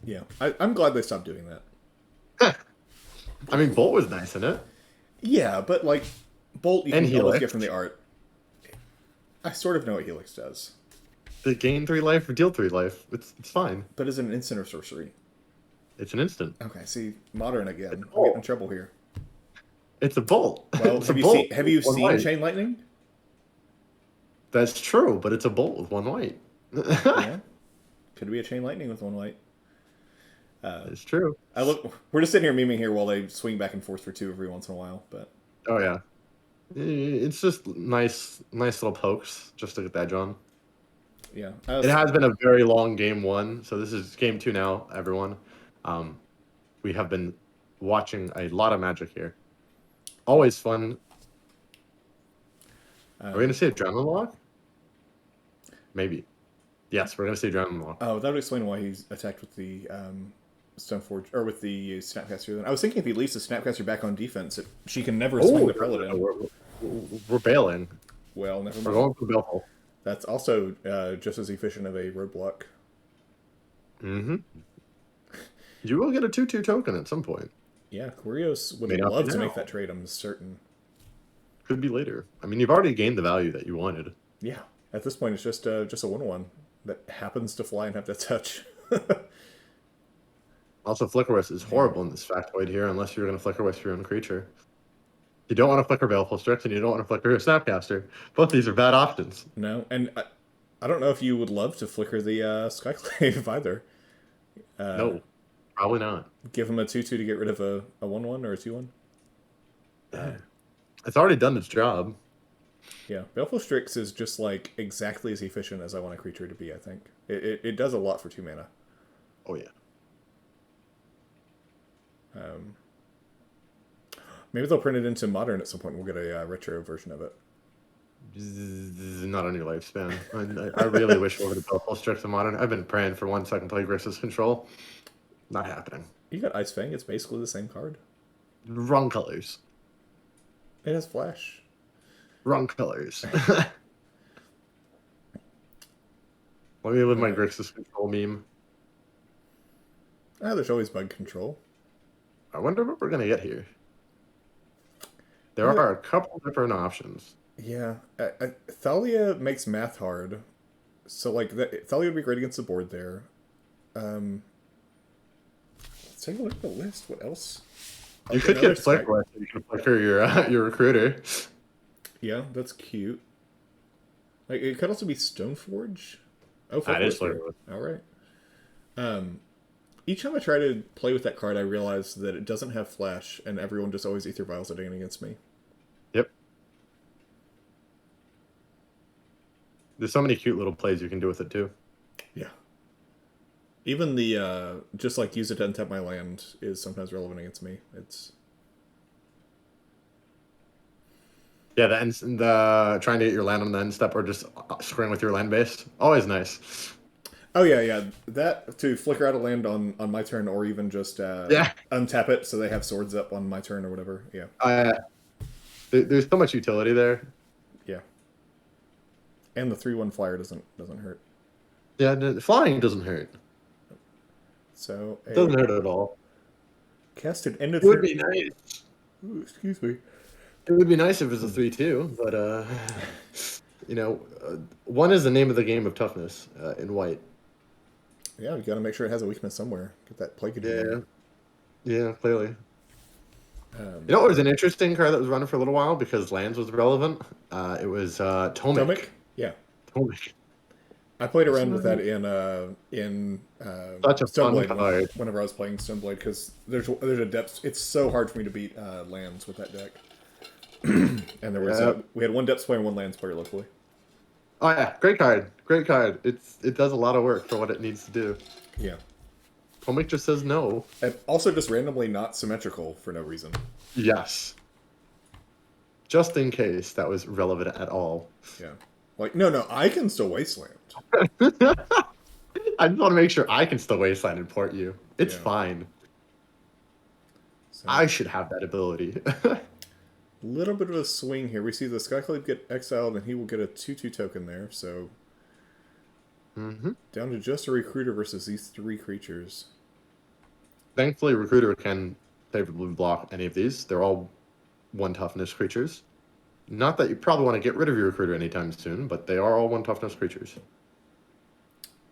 Yeah. I'm glad they stopped doing that. I mean, Bolt was nice in it. Yeah, but like Bolt, you And can always Helix. get from the art. I sort of know what Helix does, The gain 3 life or deal 3 life. It's fine. but is it an instant or sorcery? It's an instant. Okay, see, modern again. I'm Bolt. getting in trouble here. It's a bolt. Well, It's have a you bolt seen with one white. Chain Lightning? That's true, but it's a bolt with 1 white. Yeah, could be a Chain Lightning with one white. It's true. We're just sitting here memeing here while they swing back and forth for two every once in a while, but Oh yeah. It's just nice little pokes just to get that John. yeah. It has been a very long game 1, so this is game 2 now, everyone. We have been watching a lot of Magic here. Always fun. Are we gonna see a Adrenaline Lock? Maybe. Yes, we're gonna see Adrenaline Lock. Oh, that would explain why he's attacked with the Stoneforge or with the Snapcaster. Then I was thinking if he leaves the Snapcaster back on defense, she can never swing the Paladin. We're bailing. Well, never We're mind. going for the Baleful. That's also just as efficient of a roadblock. Mm-hmm. You will get a 2/2 token at some point. Yeah, Kurios would May not be love to now. make that trade. I'm certain. could be later. I mean, you've already gained the value that you wanted. Yeah. At this point, it's just a 1/1 that happens to fly and have that touch. Also, Flickerwist is horrible in this factoid here, unless you're going to Flickerwist your own creature. You don't want to Flicker Baleful Strix, and you don't want to Flicker your Snapcaster. Both these are bad options. No, and I don't know if you would love to flicker the Skyclave either. No, probably not. Give him a 2/2 to get rid of a 1/1 or a 2/1. It's already done its job. Yeah, Baleful Strix is just like exactly as efficient as I want a creature to be. I think it does a lot for 2 mana. Oh yeah. Maybe they'll print it into Modern at some point. And we'll get a retro version of it. Not on your lifespan. I really wish we would have built full Strix in Modern. I've been praying for 1 second play Grixis Control. Not happening. You got Ice Fang. It's basically the same card. Wrong colors. It has Flash. Wrong colors. Let me live my Grixis Control meme. There's always bug control. I wonder what we're going to get here. There are a couple different options. Yeah, Thalia makes math hard, so like Thalia would be great against the board there. Let's take a look at the list. What else? You could get Flicker. You can Flicker your recruiter. Yeah, that's cute. Like it could also be Stoneforge. Oh, that is Flicker. All right. Each time I try to play with that card, I realize that it doesn't have Flash, and everyone just always Ether Vials it against me. Yep. There's so many cute little plays you can do with it, too. Yeah. Even the, just like use it to untap my land is sometimes relevant against me. It's... Yeah, the trying to get your land on the end step or just screwing with your land base. Always nice. Oh, yeah. That, to flicker out a land on my turn, or even just untap it so they have swords up on my turn or whatever. Yeah. There's so much utility there. Yeah. And the 3/1 flyer doesn't hurt. Yeah, the flying doesn't hurt. So it doesn't hurt at all. Casted end of It would be nice. Ooh, excuse me. It would be nice if it was a 3/2, but you know, 1 is the name of the game of toughness in white. Yeah, you got to make sure it has a weakness somewhere. Get that plague. Yeah, clearly. You know what was an interesting card that was running for a little while because lands was relevant? It was Tomic. Yeah. Tomic. I played around with that in such a Stoneblade fun card. whenever I was playing Stoneblade because there's a depth. It's so hard for me to beat lands with that deck. And there was we had 1 depth player and 1 lands player locally. Oh yeah, great card. It does a lot of work for what it needs to do. Yeah. Tomic just says no. And also just randomly not symmetrical for no reason. Yes. Just in case that was relevant at all. Yeah. Like, no, I can still Wasteland. I just want to make sure I can still Wasteland and port you. It's fine. So, I should have that ability. Little bit of a swing here. We see the Skyclave get exiled, and he will get a 2/2 token there. So down to just a Recruiter versus these 3 creatures. Thankfully, Recruiter can favorably block any of these. They're all 1 toughness creatures. Not that you probably want to get rid of your Recruiter anytime soon, but they are all 1 toughness creatures.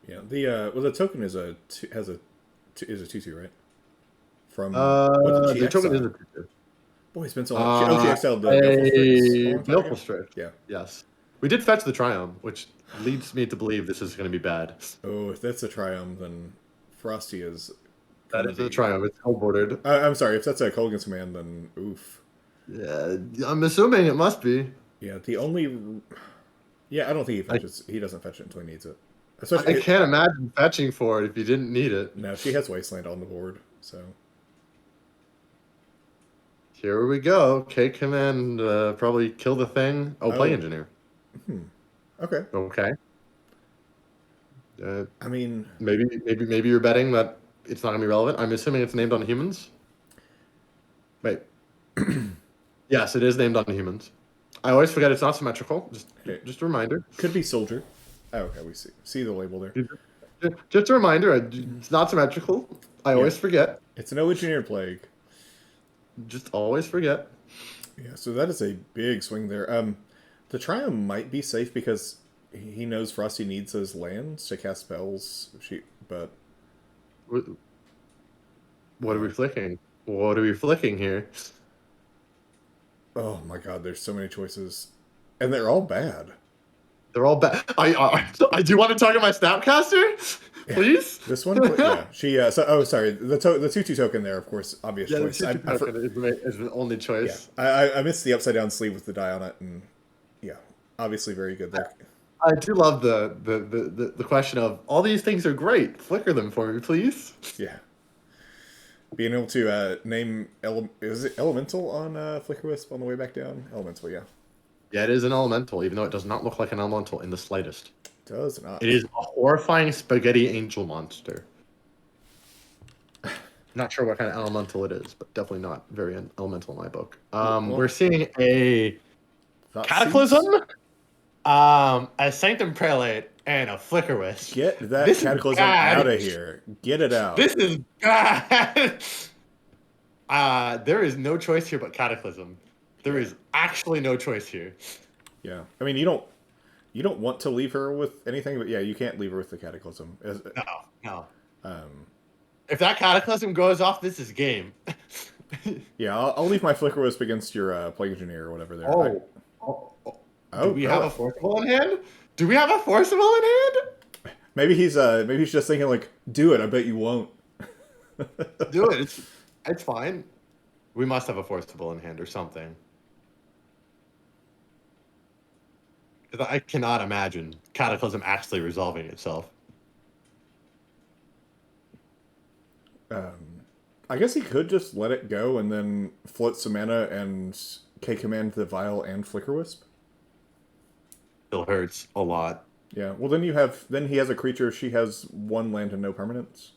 Yeah, the token is a 2/2, right? From the token is a 2/2. Boy, it's been so long. Oh, she exiled the Baleful Strix. Yeah. Yes. We did fetch the Triumph, which leads me to believe this is going to be bad. Oh, if that's a Triumph, then Frosty is... That is a Triumph. It's hell-bordered. I'm sorry. If that's a Colgan's command, then oof. Yeah, I'm assuming it must be. Yeah, the only... Yeah, I don't think he fetches. He doesn't fetch it until he needs it. Especially I can't imagine fetching for it if you didn't need it. No, she has Wasteland on the board, so... Here we go. K command probably kill the thing. Oh, play engineer. Okay. Okay. I mean, maybe you're betting that it's not gonna be relevant. I'm assuming it's named on humans. Wait. Yes, it is named on humans. I always forget it's not symmetrical. Just a reminder. Could be soldier. Oh, okay, we see the label there. Just a reminder. It's not symmetrical. I always forget. It's no engineer plague. Just always forget. Yeah, so that is a big swing there. The Triumph might be safe because he knows Frosty needs those lands to cast spells. But What are we uh, flicking? What are we flicking here? oh my god, there's so many choices, and they're all bad. They're all bad. I do want to talk to my Snapcaster, Yeah, please. this one. Yeah, she. So, oh, sorry. The 2/2 token there, of course, obvious Yeah, the choice. Tutu token is the only Yeah, choice. I missed the upside down sleeve with the die on it, and yeah, obviously very good there. I do love the question of all these things are great. Flicker them for me, please. Yeah, being able to name is it elemental on Flicker Wisp on the way back down? Elemental, yeah. Yeah, it is an elemental, even though it does not look like an elemental in the slightest. Does not. It is a horrifying spaghetti angel monster. Not sure what kind of elemental it is, but definitely not very elemental in my book. Well, We're seeing a Thought cataclysm, Seeds? a sanctum prelate, and a flicker wisp. Get that This is cataclysm out bad. of here. Get it out. This is bad. There is no choice here but cataclysm. There is actually no choice here. Yeah, I mean you don't want to leave her with anything, but yeah, you can't leave her with the cataclysm. No, no. Um, If that cataclysm goes off, this is game. yeah, I'll leave my Flicker Wisp against your Plague Engineer or whatever there. Do we have a forcible in hand? Do we have a forcible in hand? maybe he's just thinking like, do it. I bet you won't. Do it. It's fine. We must have a forcible in hand or something. Because I cannot imagine Cataclysm actually resolving itself. I guess he could just let it go and then float some mana and K command the Vial and Flicker Wisp. Still hurts a lot. Yeah. Well, then he has a creature. She has one land and no permanents.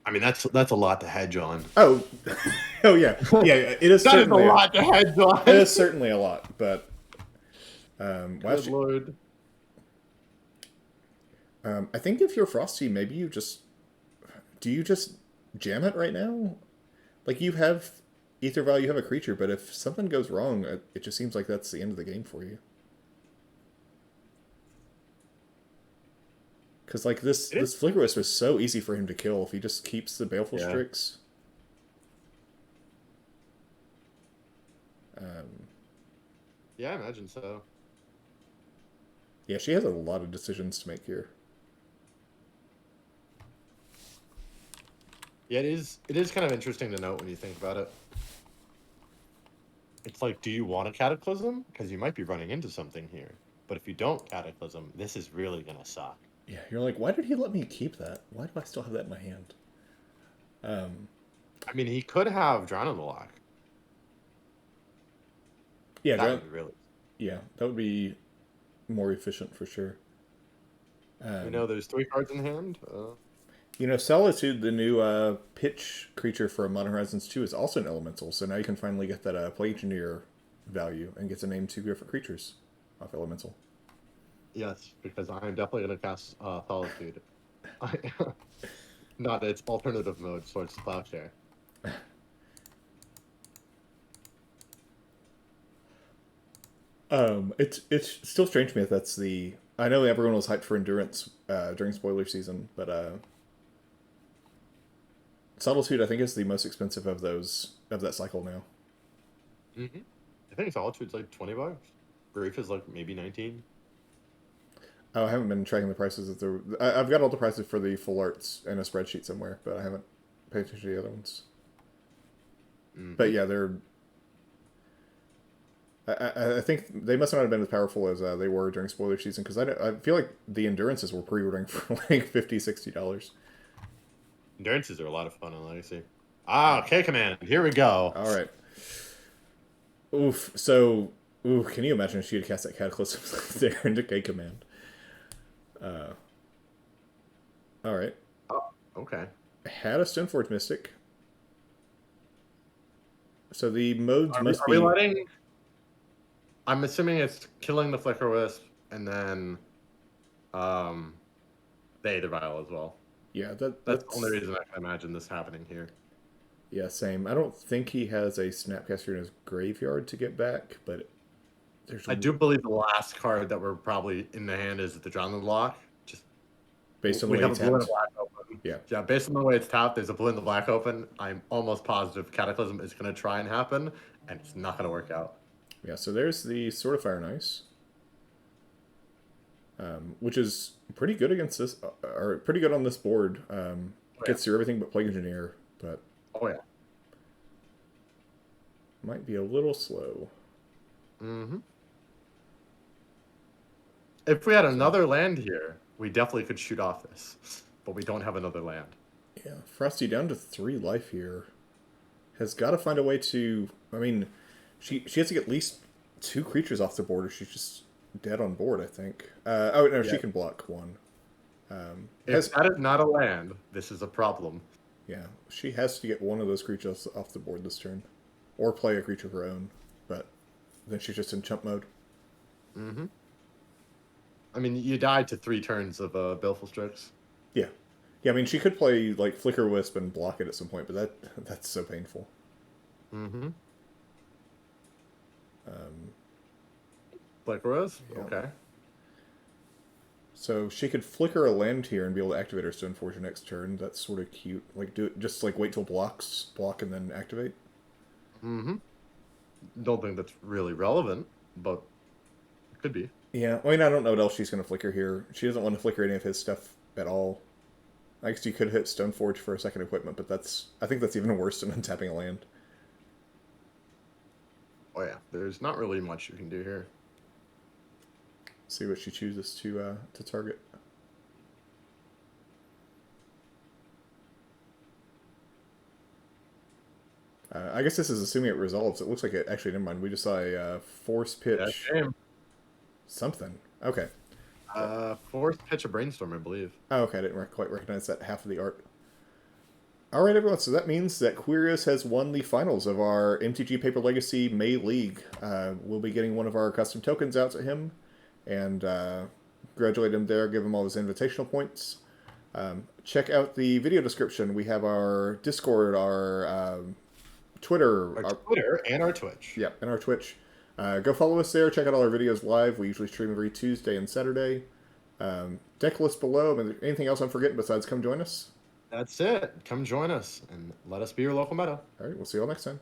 I mean, that's a lot to hedge on. Oh, oh yeah, yeah. It is That is a certainly lot to hedge on. It is certainly a lot, but Good lord. I think if you're Frosty, maybe you just jam it right now? Like you have Ether Vial, you have a creature, but if something goes wrong, it just seems like that's the end of the game for you. Because like this Flicker Wisp is so easy for him to kill if he just keeps the Baleful Strix. Yeah, I imagine so. Yeah, she has a lot of decisions to make here. Yeah, it is kind of interesting to note when you think about it. It's like, do you want a Cataclysm? Because you might be running into something here. But if you don't Cataclysm, this is really going to suck. Yeah, you're like, why did he let me keep that? Why do I still have that in my hand? I mean, he could have Drown in the Lock. Yeah, that would be really. Yeah, that would be more efficient for sure. You know, there's 3 cards in hand. You know, Solitude, the new pitch creature for Modern Horizons 2, is also an elemental, so now you can finally get that Plague Engineer value and get to name 2 different creatures off elemental. Yes, because I'm definitely going to cast Solitude. Not its alternative mode, Swords to Plowshare. It's still strange to me that that's the... I know everyone was hyped for Endurance during spoiler season, but Solitude I think is the most expensive of that cycle now. Mm-hmm. I think Solitude's like $20. Grief is like maybe 19. Oh, I haven't been tracking the prices of I've got all the prices for the full arts in a spreadsheet somewhere, but I haven't paid attention to the other ones. Mm-hmm. But yeah, they're... I think they must not have been as powerful as they were during spoiler season, because I feel like the Endurances were pre-ordering for like $50, $60. Endurances are a lot of fun on Legacy. Ah, K-Command. Here we go. All right. Oof. So, can you imagine if she had cast that Cataclysm there into K-Command? All right. Oh, okay. Had a Stoneforge Mystic. So the modes must be... Are we letting... I'm assuming it's killing the Flicker Wisp and then the Aether Vial as well. Yeah, that's the only reason I can imagine this happening here. Yeah, same. I don't think he has a Snapcaster in his graveyard to get back, but there's I do believe the last card that we're probably in the hand is the Drowned Lock. Just based on the we way he have a blue and a tapped. black open. Yeah, Yeah, based on the way it's tapped, there's a blue and the black open. I'm almost positive Cataclysm is going to try and happen, and it's not going to work out. yeah. So there's the Sword of Fire and Ice, which is pretty good against this, or pretty good on this board. Oh yeah. Gets through everything but Plague Engineer, but Oh yeah. might be a little slow. Mm-hmm. If we had another land here, we definitely could shoot off this, but we don't have another land. Yeah, Frosty down to 3 life here. Has got to find a way to. I mean, she has to get at least 2 creatures off the board, or she's just dead on board. I think. Oh no, Yeah. she can block one. If that is not a land, this is a problem. Yeah, she has to get one of those creatures off the board this turn, or play a creature of her own. But then she's just in chump mode. Mm-hmm. I mean, you died to 3 turns of Baleful Strokes. Yeah, yeah. I mean, she could play like Flicker Wisp and block it at some point, but that's so painful. Mm-hmm. Um, Black Rose? Yeah. Okay. So she could flicker a land here and be able to activate her Stoneforge next turn. That's sort of cute. Like do it, just like wait till block and then activate. Mm-hmm. Don't think that's really relevant, but it could be. Yeah, I mean I don't know what else she's going to flicker here. She doesn't want to flicker any of his stuff at all. I guess you could hit Stoneforge for a second equipment, but I think that's even worse than untapping a land. Oh yeah, there's not really much you can do here. See what she chooses to target. I guess this is assuming it resolves. It looks like it actually. Never mind. We just saw a force pitch. Yeah, Something. Okay. fourth pitch of Brainstorm, I believe. Oh, okay. I didn't quite recognize that half of the art. All right, everyone. So that means that Quirios has won the finals of our MTG Paper Legacy May League. We'll be getting one of our custom tokens out to him and congratulate him there, give him all his invitational points. Check out the video description. We have our Discord, our Twitter, Our Twitter and our Twitch. yeah, and our Twitch. Go follow us there. Check out all our videos live. We usually stream every Tuesday and Saturday. Deck list below. I mean, anything else I'm forgetting besides come join us? That's it. Come join us and let us be your local meta. All right, we'll see you all next time.